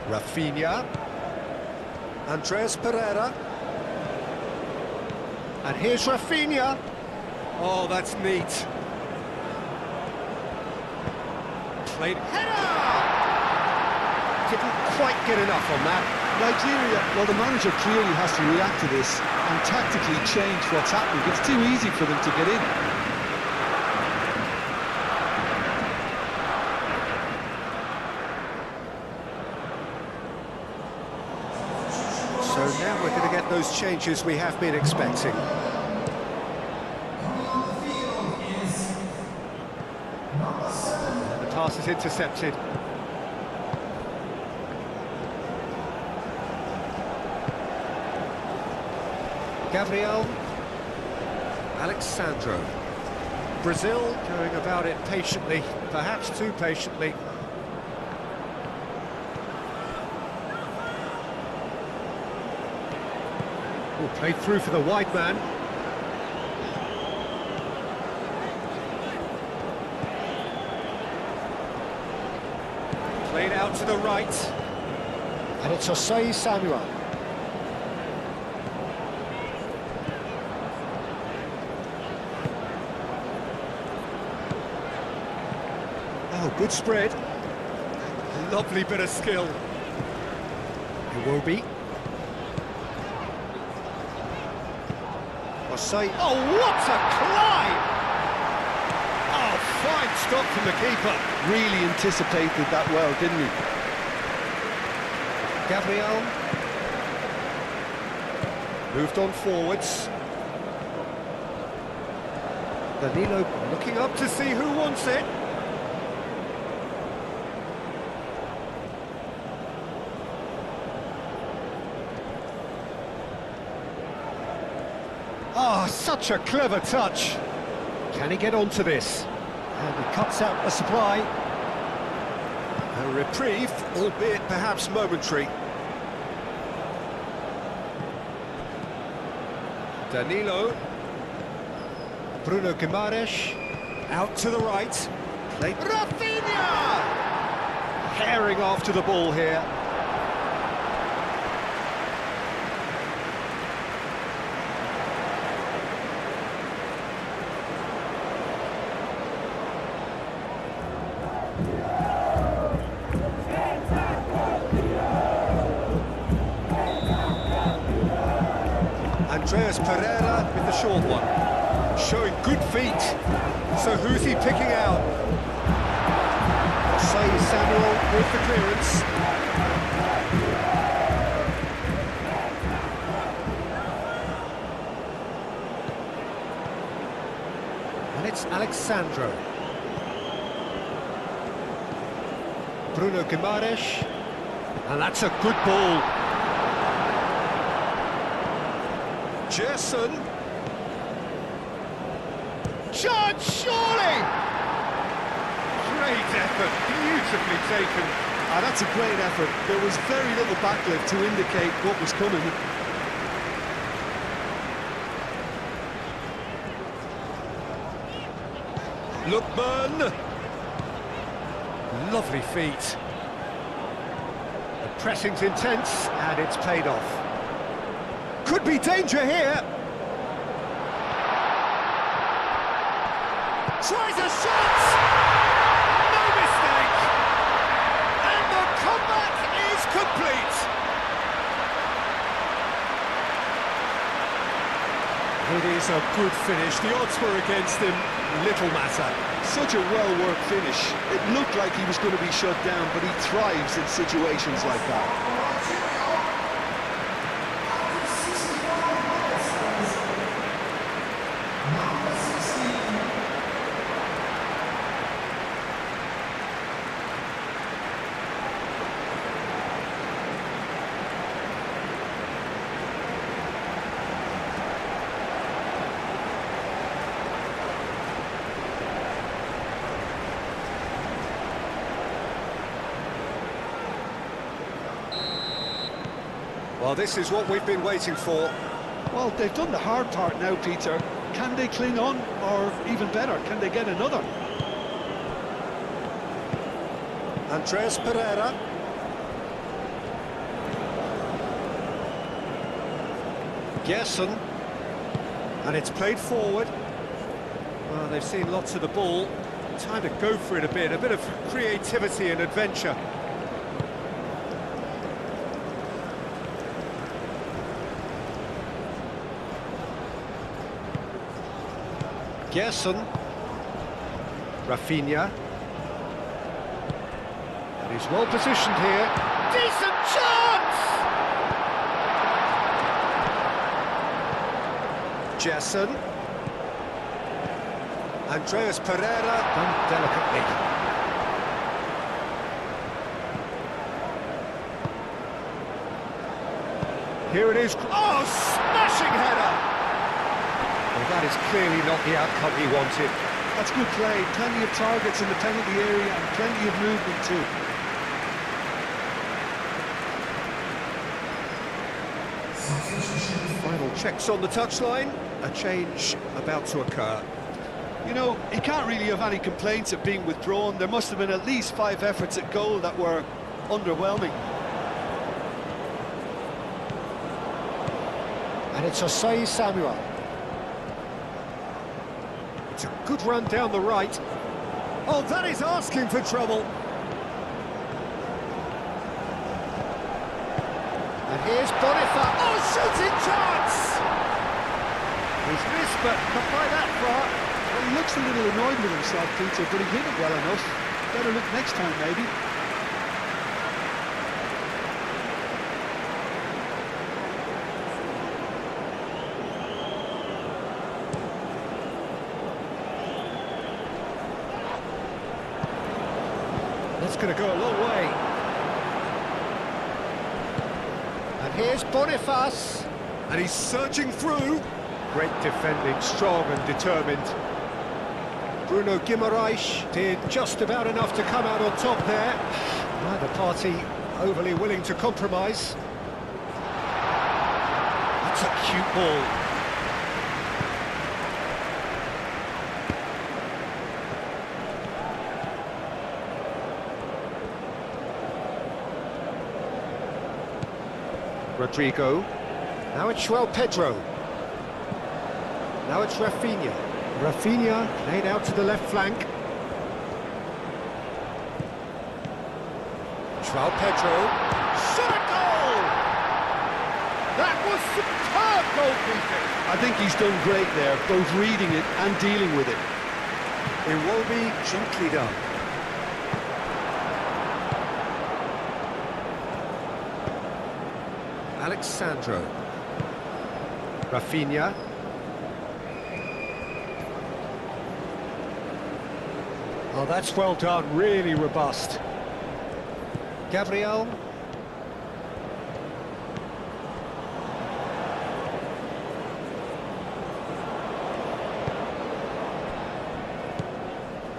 S1: Rafinha. Andreas Pereira. And here's Rafinha. Oh, that's neat. Played header! Didn't quite get enough on that.
S3: Nigeria, well, the manager clearly has to react to this and tactically change what's happening. It's too easy for them to get in.
S1: So now we're going to get those changes we have been expecting. And the pass is intercepted. Gabriel. Alexandro. Brazil going about it patiently, perhaps too patiently. Oh, played through for the wide man. Played out to the right. And it's Osei Samuel. Oh, good spread. Lovely bit of skill. Iwobi. Osei. Oh, what a climb! Oh, fine stop from the keeper.
S3: Really anticipated that well, didn't he?
S1: Gabriel. Moved on forwards. Danilo looking up to see who wants it. Oh, such a clever touch. Can he get onto this? And he cuts out a supply. A reprieve, albeit perhaps momentary. Danilo. Bruno Guimaraes. Out to the right. Rafinha! Herring after the ball here. Andreas Pereira with the short one, showing good feet. So who's he picking out? Say Samuel with the clearance. And it's Alexandro. Bruno Guimaraes. And that's a good ball. Gerson. Chance, surely!
S2: Great effort, beautifully taken.
S3: Ah, that's a great effort. There was very little backlift to indicate what was coming.
S1: Lookman. Lovely feet. The pressing's intense, and it's paid off. Could be danger here. Tries a shot! No mistake! And the comeback is complete! It is a good finish. The odds were against him. Little matter.
S3: Such a well-worked finish. It looked like he was going to be shut down, but he thrives in situations like that.
S1: Well, this is what we've been waiting for.
S3: Well, they've done the hard part now, Peter. Can they cling on, or even better, can they get another?
S1: Andreas Pereira. Gerson. And it's played forward. Well, they've seen lots of the ball. Time to go for it a bit of creativity and adventure. Gerson. Rafinha. And he's well positioned here. Decent chance! Gerson. Andreas Pereira done delicately. Here it is. Oh, smashing header! Well, that is clearly not the outcome he wanted.
S3: That's good play. Plenty of targets in the penalty area and plenty of movement too.
S1: Final checks on the touchline. A change about to occur.
S3: You know, he can't really have any complaints at being withdrawn. There must have been at least 5 efforts at goal that were underwhelming.
S1: And it's Say Samuel. It's a good run down the right. Oh, that is asking for trouble. And here's Boniface. Oh, shooting chance! He's missed, but not by that far.
S3: Well, he looks a little annoyed with himself, Peter, but he hit it well enough. Better look next time, maybe.
S1: That's going to go a long way. And here's Boniface. And he's surging through. Great defending, strong and determined. Bruno Guimaraes did just about enough to come out on top there. Neither party overly willing to compromise. That's a cute ball. Rodrigo. Now it's João Pedro. Now it's Rafinha. Rafinha played out to the left flank. João Pedro. Shot a goal!
S2: That was superb goalkeeping.
S3: I think he's done great there, both reading it and dealing with it.
S1: It will be gently done. Alexandro. Rafinha. Oh, that's well done, really robust. Gabriel.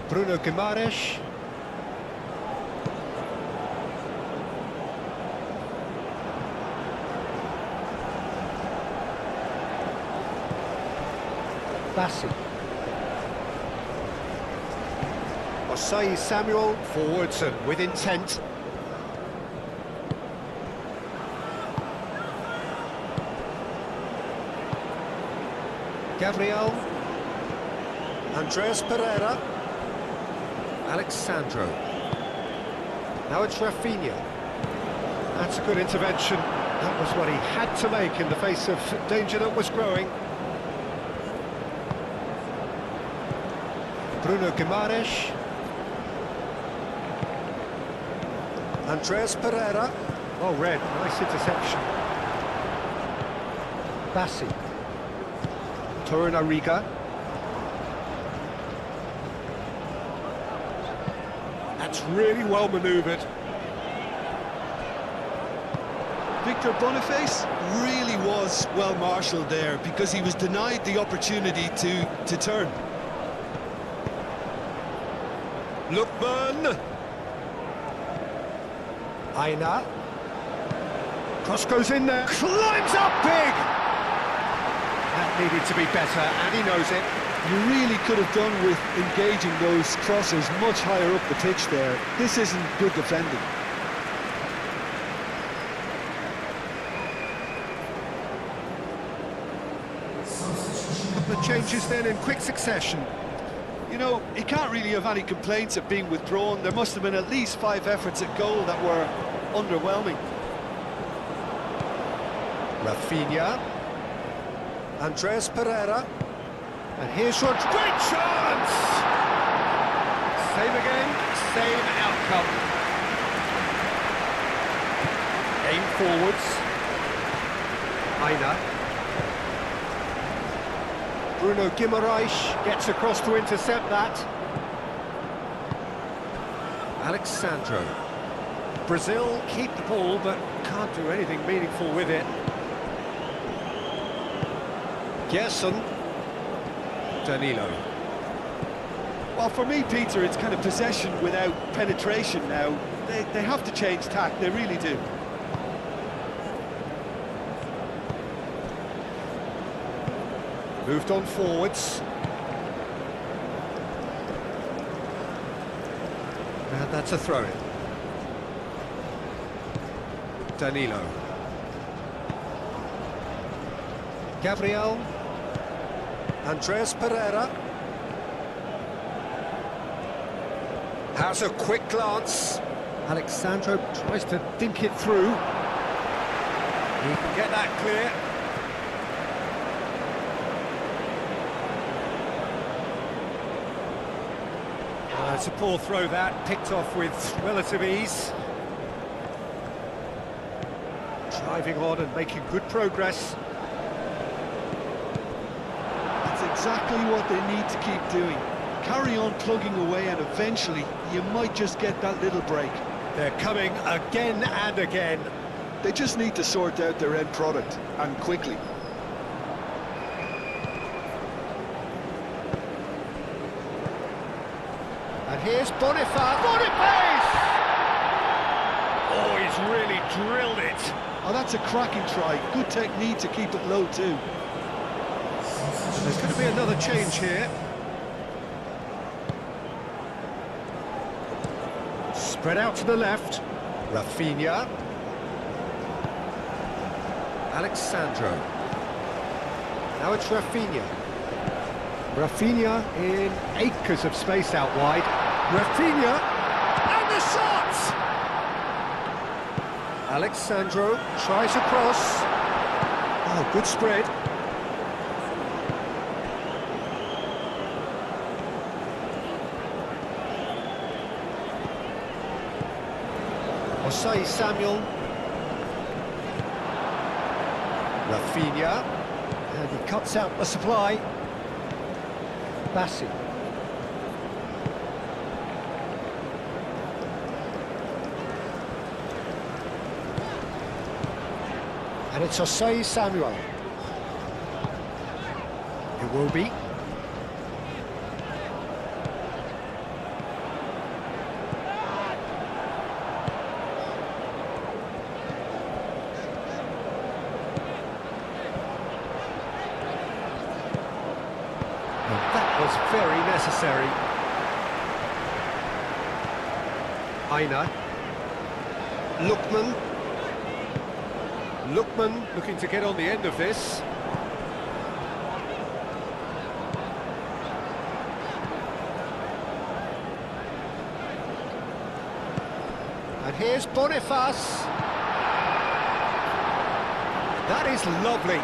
S1: Bruno Guimaraes. Bassi. Osai Samuel, forwards and with intent. Gabriel. Andreas Pereira. Alexandro. Now it's Rafinha. That's a good intervention. That was what he had to make in the face of danger that was growing. Bruno Guimaraes. Andreas Pereira. Oh, red, nice interception. Bassi. Torunariga. That's really well manoeuvred.
S3: Victor Boniface really was well marshalled there because he was denied the opportunity to turn.
S1: Lookman. Aina. Cross goes in there. Climbs up big! That needed to be better, and he knows it.
S3: You really could have done with engaging those crosses much higher up the pitch there. This isn't good defending.
S1: The changes then in quick succession.
S3: You know, he can't really have any complaints of being withdrawn. There must have been at least 5 efforts at goal that were underwhelming.
S1: Rafinha. Andreas Pereira. And here's Rodrigo. Great chance!
S2: Same again, same outcome.
S1: Aim forwards. Aina. Bruno Guimaraes gets across to intercept that. Alexandro. Brazil keep the ball, but can't do anything meaningful with it. Gerson. Danilo.
S3: Well, for me, Peter, it's kind of possession without penetration now. They have to change tack, they really do.
S1: Moved on forwards. And that's a throw-in. Danilo. Gabriel. Andreas Pereira. Has a quick glance. Alexandro tries to dink it through. He can get that clear. It's a poor throw that, picked off with relative ease. Driving on and making good progress.
S3: That's exactly what they need to keep doing. Carry on plugging away and eventually you might just get that little break.
S1: They're coming again and again.
S3: They just need to sort out their end product, and quickly.
S1: And here's Boniface. Boniface!
S2: Oh, he's really drilled it.
S3: Oh, that's a cracking try. Good technique to keep it low too.
S1: There's going to be another change here. Spread out to the left. Rafinha. Alexandro. Now it's Rafinha. Rafinha in acres of space out wide. Rafinha. And the shot! Alexandro tries a cross. Oh, good spread. Osai Samuel. Rafinha. And he cuts out the supply. Bassi. And it's Osai Samuel. It will be. That was very necessary. Aina. Lookman looking to get on the end of this. And here's Boniface. That is lovely.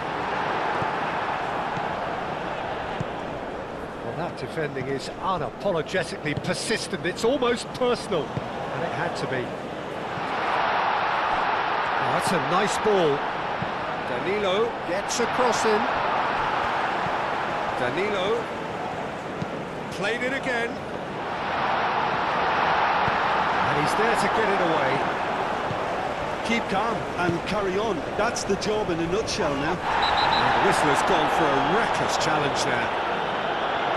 S1: Well, that defending is unapologetically persistent. It's almost personal. And it had to be. That's a nice ball. Danilo gets a cross in. Danilo played it again. And he's there to get it away.
S3: Keep calm and carry on. That's the job in a nutshell now.
S1: And the whistle has gone for a reckless challenge there.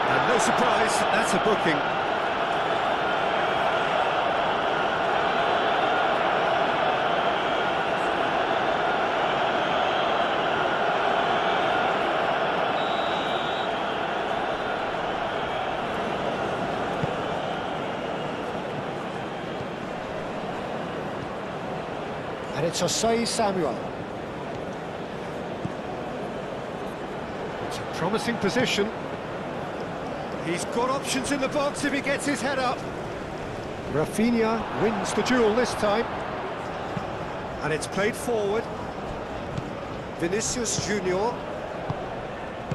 S1: And no surprise, that's a booking. And it's Osai Samuel. It's a promising position. He's got options in the box if he gets his head up. Rafinha wins the duel this time. And it's played forward. Vinicius Junior.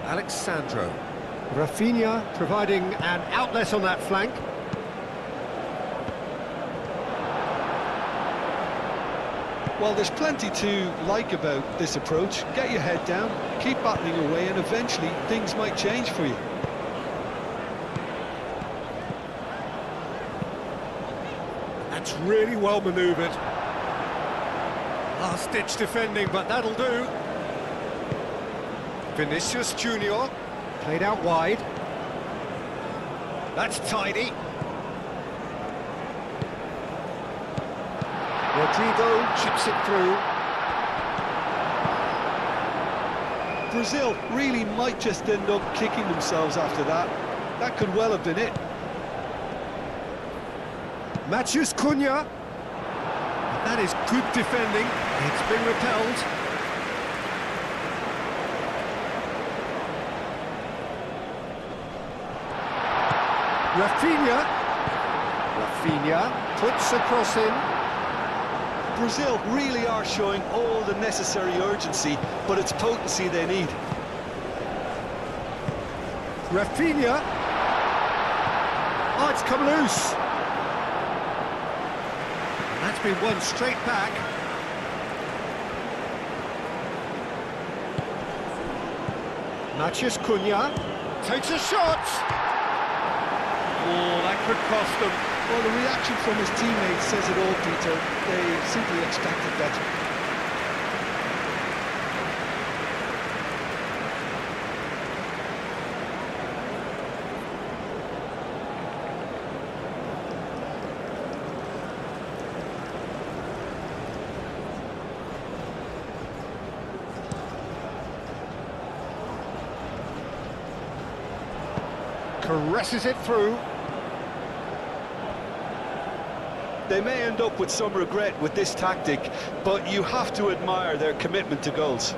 S1: Alexandro. Rafinha providing an outlet on that flank.
S3: Well, there's plenty to like about this approach. Get your head down, keep battling away, and eventually things might change for you.
S1: That's really well manoeuvred. Last-ditch defending, but that'll do. Vinicius Junior played out wide. That's tidy. Rodrigo chips it through.
S3: Brazil really might just end up kicking themselves after that. That could well have been it.
S1: Matheus Cunha. That is good defending. It's been repelled. Rafinha puts a cross in.
S3: Brazil really are showing all the necessary urgency, but it's potency they need.
S1: Rafinha. Oh, it's come loose. And that's been won straight back. Matheus Cunha takes a shot.
S2: Oh, that could cost them.
S3: Well, the reaction from his teammates says it all, Peter. They simply expected better.
S1: caresses it through.
S3: They may end up with some regret with this tactic, but you have to admire their commitment to goals.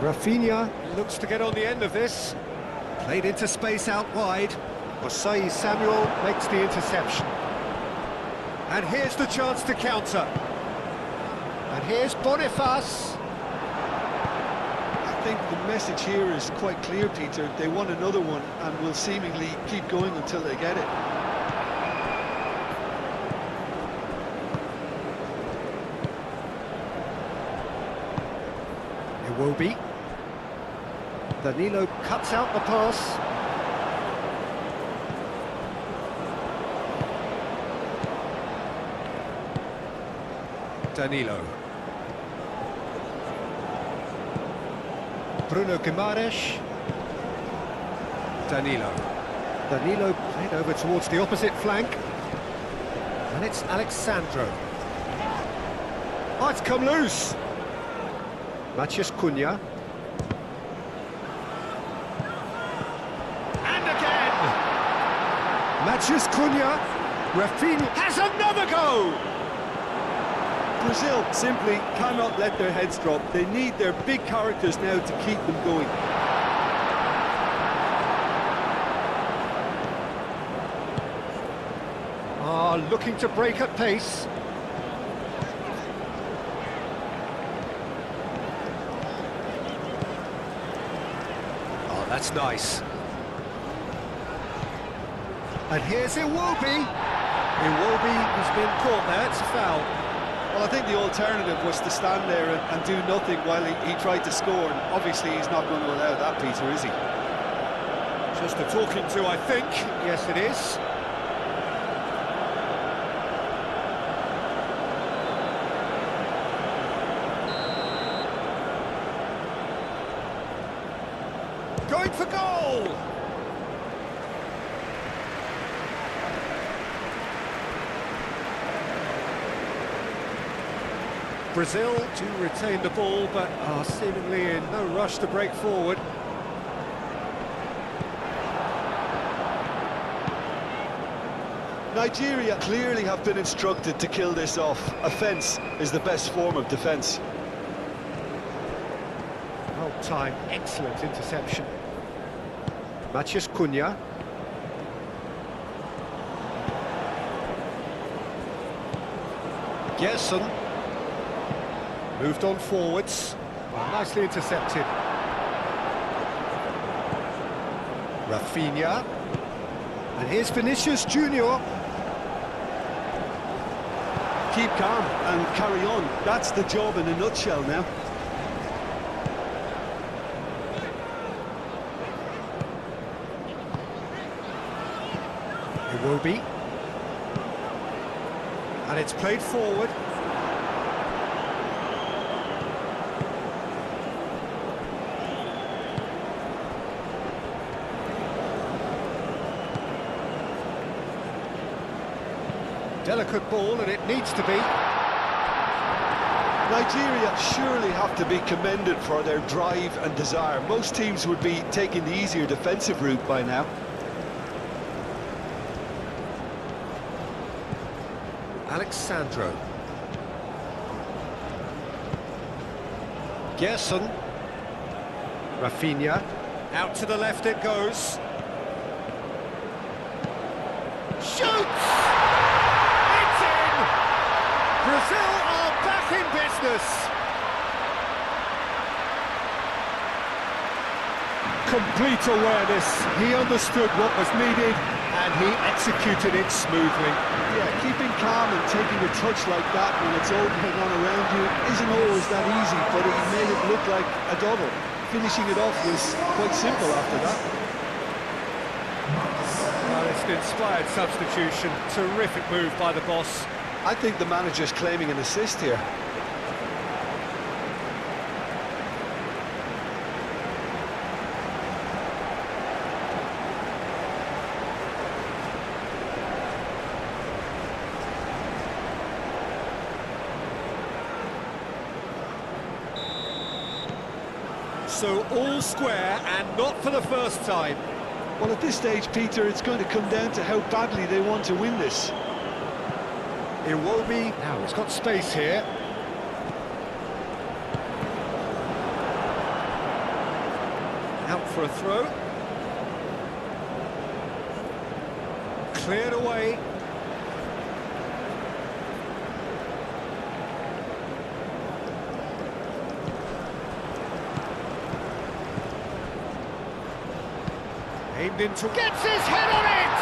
S1: Rafinha looks to get on the end of this. Played into space out wide. Osei Samuel makes the interception. And here's the chance to counter. And here's Boniface.
S3: I think the message here is quite clear, Peter. They want another one and will seemingly keep going until they get it.
S1: Iwobi. Danilo cuts out the pass. Danilo. Bruno Guimaraes. Danilo. Danilo played over towards the opposite flank. And it's Alexandro. Oh, it's come loose. Matheus Cunha. And again! Matheus Cunha. Rafinha has another go!
S3: Brazil simply cannot let their heads drop. They need their big characters now to keep them going.
S1: Looking to break at pace. Oh, that's nice. And here's Iwobi. Iwobi has been caught there, it's a foul.
S3: Well, I think the alternative was to stand there and do nothing while he tried to score, and obviously he's not going to allow that, Peter, is he?
S1: Just a talking to, I think. Yes, it is. Going for goal! Brazil do retain the ball, but are seemingly in no rush to break forward.
S3: Nigeria clearly have been instructed to kill this off. Offence is the best form of defence.
S1: Well timed, excellent interception. Matheus Cunha. Gerson. Moved on forwards. Well, nicely intercepted. Rafinha. And here's Vinicius Junior.
S3: Keep calm and carry on. That's the job in a nutshell now.
S1: Iwobi. And it's played forward. Delicate ball, and it needs to be.
S3: Nigeria surely have to be commended for their drive and desire. Most teams would be taking the easier defensive route by now.
S1: Alexandro. Gerson. Rafinha. Out to the left it goes. Shoots! It's in! Brazil are back in business! Complete awareness. He understood what was needed and he executed it smoothly.
S3: Yeah, keeping calm and taking a touch like that when it's all going on around you isn't always that easy, but he made it look like a double. Finishing it off was quite simple after that.
S1: Well, it's an inspired substitution. Terrific move by the boss.
S3: I think the manager's claiming an assist here.
S1: So all square, and not for the first time.
S3: Well, at this stage, Peter, it's going to come down to how badly they want to win this.
S1: Iwobi, now it's got space here. Out for a throw. Cleared away. Aimed into... Gets his head on it!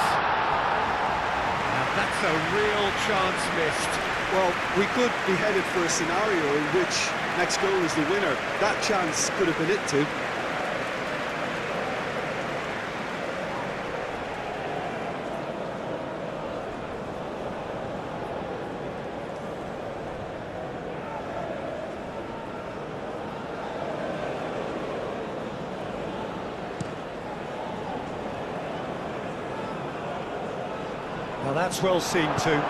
S1: Now that's a real chance missed.
S3: Well, we could be headed for a scenario in which next goal is the winner. That chance could have been it too.
S1: Well, that's well seen too.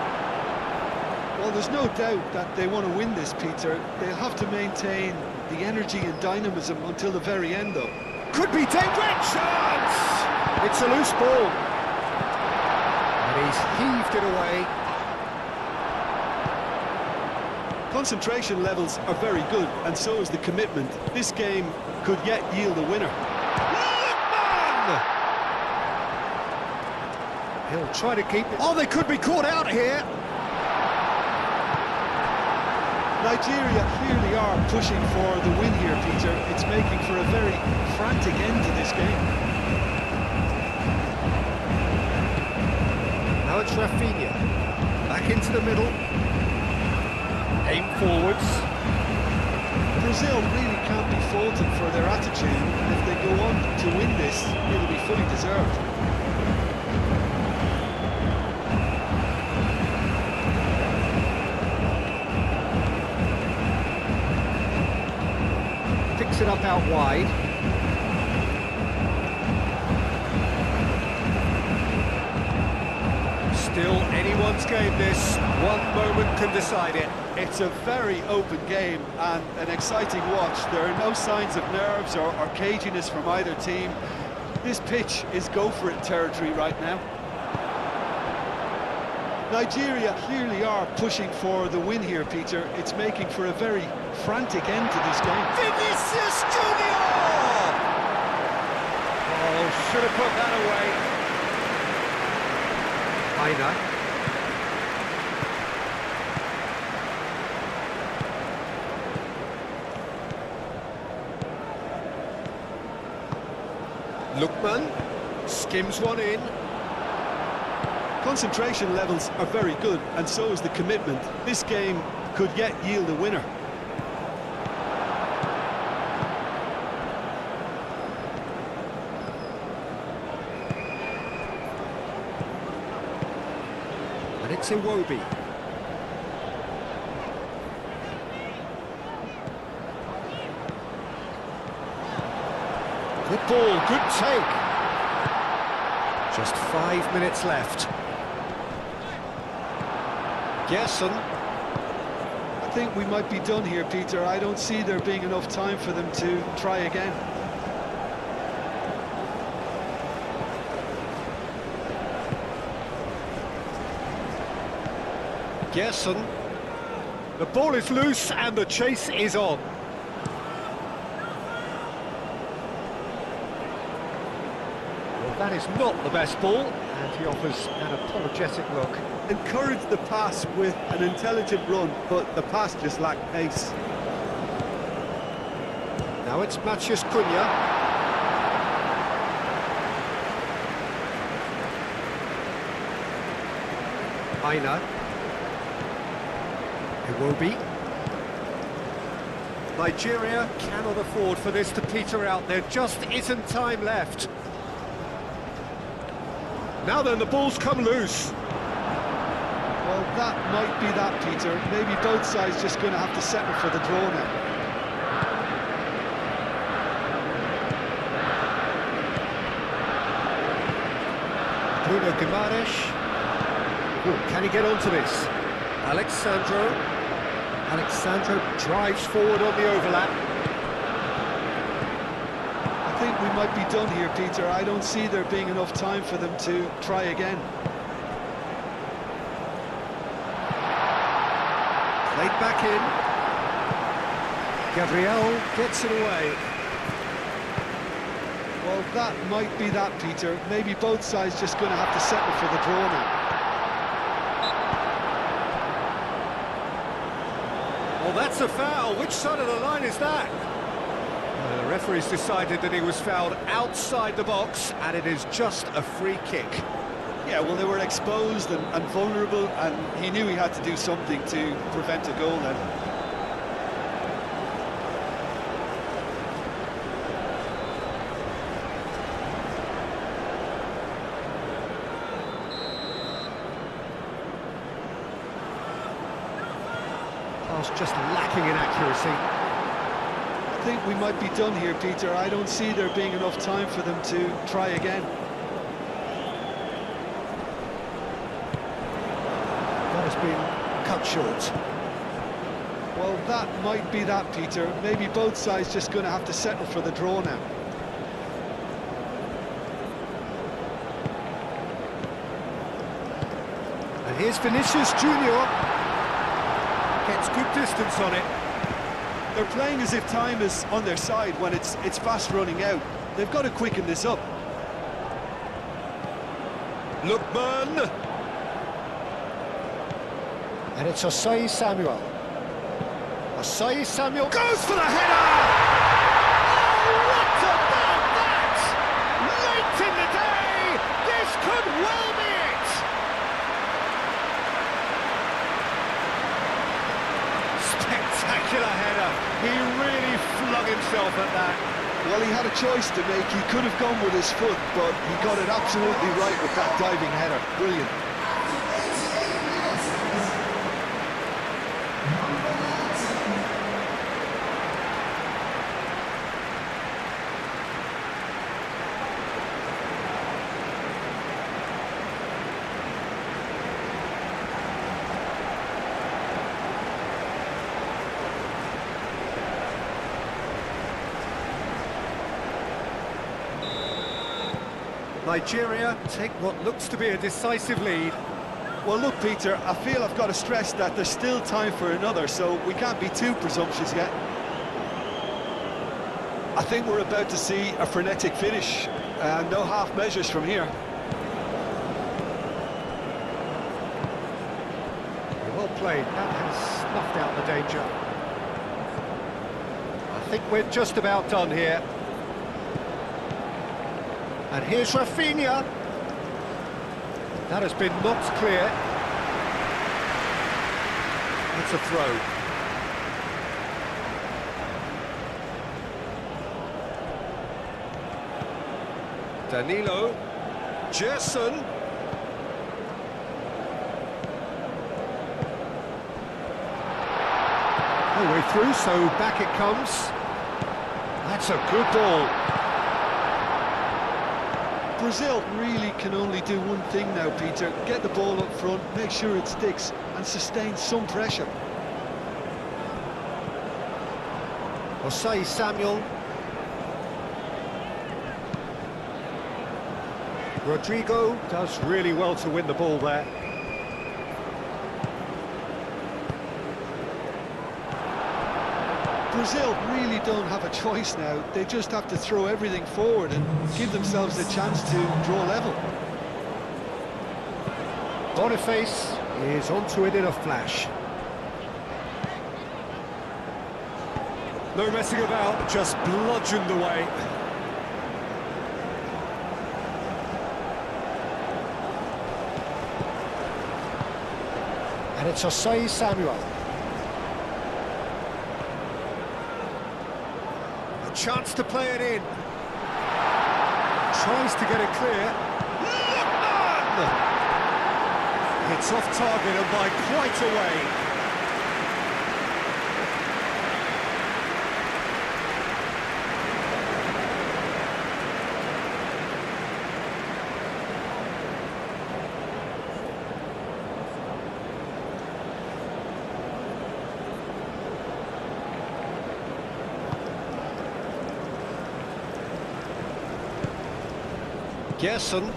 S3: Well, there's no doubt that they want to win this, Peter. They'll have to maintain the energy and dynamism until the very end, though.
S1: Could be dangerous! Chance! It's a loose ball. And he's heaved it away.
S3: Concentration levels are very good, and so is the commitment. This game could yet yield a winner.
S1: Lookman! He'll try to keep it. Oh, they could be caught out here.
S3: Nigeria clearly are pushing for the win here, Peter. It's making for a very frantic end to this game.
S1: Now it's Rafinha. Back into the middle. Aim forwards.
S3: Brazil really can't be faulted for their attitude, and if they go on to win this, it'll be fully deserved.
S1: Picks it up out wide. Still anyone's game this. One moment can decide it.
S3: It's a very open game and an exciting watch. There are no signs of nerves or caginess from either team. This pitch is go-for-it territory right now. Nigeria clearly are pushing for the win here, Peter. It's making for a very frantic end to this game.
S1: Vinicius Junior! Oh, should have put that away. Aina. Lookman skims one in.
S3: Concentration levels are very good, and so is the commitment. This game could yet yield a winner.
S1: And it's Iwobi. Good ball, good take. Just 5 minutes left. Gerson.
S3: I think we might be done here, Peter. I don't see there being enough time for them to try again.
S1: Gerson. The ball is loose and the chase is on. Well, that is not the best ball, and he offers an apologetic look.
S3: Encourage the pass with an intelligent run, but the pass just lacked pace.
S1: Now it's Matheus Cunha. Aina. Iwobi. Nigeria cannot afford for this to peter out. There just isn't time left. Now then, the ball's come loose.
S3: Well, that might be that, Peter. Maybe both sides just going to have to settle for the draw now.
S1: Bruno Guimaraes. Can he get onto this? Alexandro drives forward on the overlap.
S3: think we might be done here, Peter. I don't see there being enough time for them to try again.
S1: Played back in. Gabriel gets it away.
S3: Well, that might be that, Peter. Maybe both sides just going to have to settle for the draw now.
S1: Well, that's a foul. Which side of the line is that? The referee's decided that he was fouled outside the box, and it is just a free kick.
S3: Yeah, well, they were exposed and vulnerable, and he knew he had to do something to prevent a goal then.
S1: Pass just lacking in accuracy.
S3: I think we might be done here, Peter. I don't see there being enough time for them to try again.
S1: That has been cut short.
S3: Well, that might be that, Peter. Maybe both sides just going to have to settle for the draw now.
S1: And here's Vinicius Junior. Gets good distance on it.
S3: They're playing as if time is on their side when it's fast running out. They've got to quicken this up.
S1: Lookman. And it's Osei Samuel. Osei Samuel goes for the header! Oh, what about that? Late in the day, this could well be it! Spectacular header. He really flung himself at that.
S3: Well, he had a choice to make. He could have gone with his foot, but he got it absolutely right with that diving header. Brilliant.
S1: Nigeria take what looks to be a decisive lead.
S3: Well, look, Peter, I feel I've got to stress that there's still time for another, so we can't be too presumptuous yet. I think we're about to see a frenetic finish, and no half measures from here.
S1: Well played. That has snuffed out the danger. I think we're just about done here. And here's Rafinha. That has been knocked clear. It's a throw. Danilo. Gerson. No way through, so back it comes. That's a good ball.
S3: Brazil really can only do one thing now, Peter. Get the ball up front, make sure it sticks, and sustain some pressure.
S1: Osei Samuel. Rodrigo does really well to win the ball there.
S3: Brazil really don't have a choice now. They just have to throw everything forward and give themselves a chance to draw level.
S1: Boniface is onto it in a flash. No messing about, just bludgeoned away. And it's Osei Samuel. Chance to play it in. Tries to get it clear. Lookman! It's off target and by quite a way. Gerson.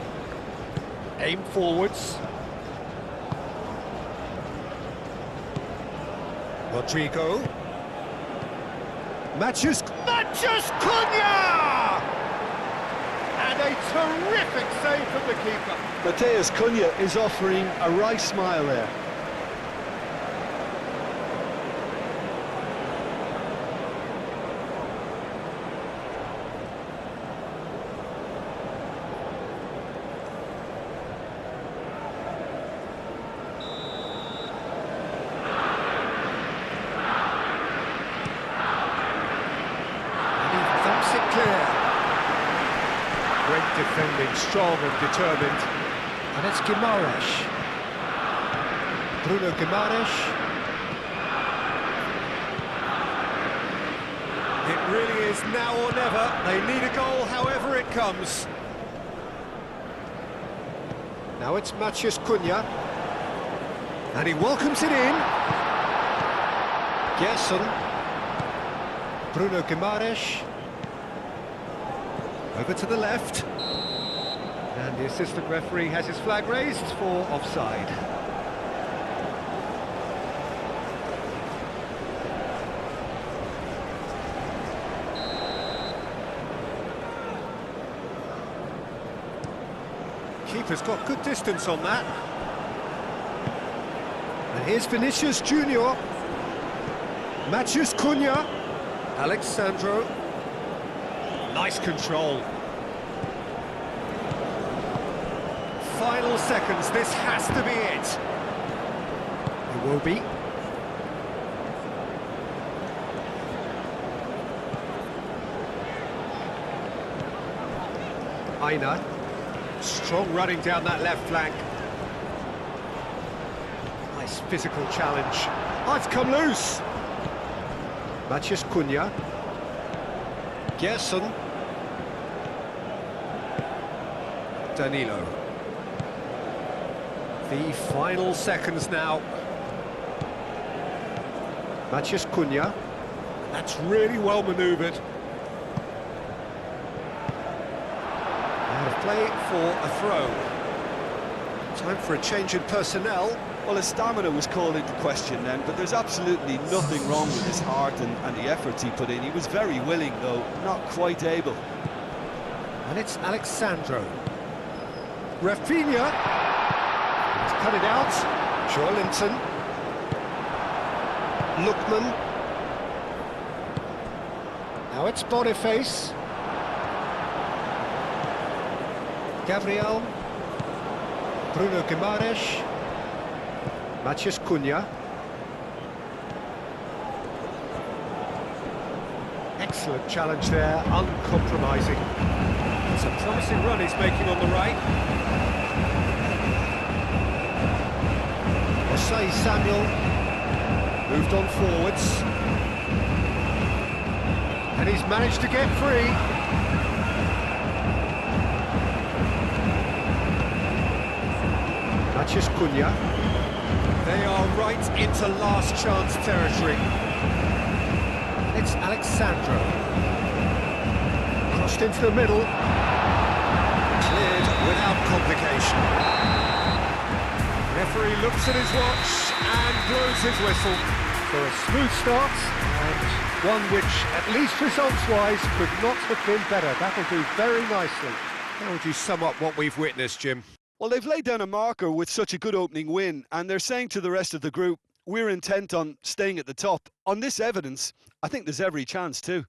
S1: Aim forwards. Rodrigo. Matthews Cunha!
S2: And a terrific save from the keeper.
S3: Matheus Cunha is offering a right smile there.
S1: Great defending, strong and determined. And it's Guimaraes. Bruno Guimaraes. It really is now or never. They need a goal however it comes. Now it's Matheus Cunha. And he welcomes it in. Gerson. Bruno Guimaraes. Over to the left. And the assistant referee has his flag raised for offside. Keeper's got good distance on that. And here's Vinicius Junior. Matheus Cunha. Alexandro. Nice control. Final seconds, this has to be it. It will be. Aina. Strong running down that left flank. Nice physical challenge. Oh, it's come loose. Matheus Cunha. Gerson. Danilo. The final seconds now. Matheus Cunha. That's really well manoeuvred. Out of play for a throw. Time for a change in personnel.
S3: Well, his stamina was called into question then, but there's absolutely nothing wrong with his heart and the efforts he put in. He was very willing, though, not quite able.
S1: And it's Alexandro. Rafinha. He's cut it out. Joelinton. Lookman. Now it's Boniface. Gabriel. Bruno Guimaraes. Matheus Cunha. Excellent challenge there, uncompromising. It's a promising run he's making on the right. Osei Samuel moved on forwards. And he's managed to get free. Matheus Cunha. They are right into last chance territory. It's Alexandro. Crossed into the middle. Cleared without complication. Referee looks at his watch and blows his whistle for a smooth start, and one which, at least results-wise, could not have been better. That'll do very nicely. How would you sum up what we've witnessed, Jim?
S3: Well, they've laid down a marker with such a good opening win, and they're saying to the rest of the group, we're intent on staying at the top. On this evidence, I think there's every chance too.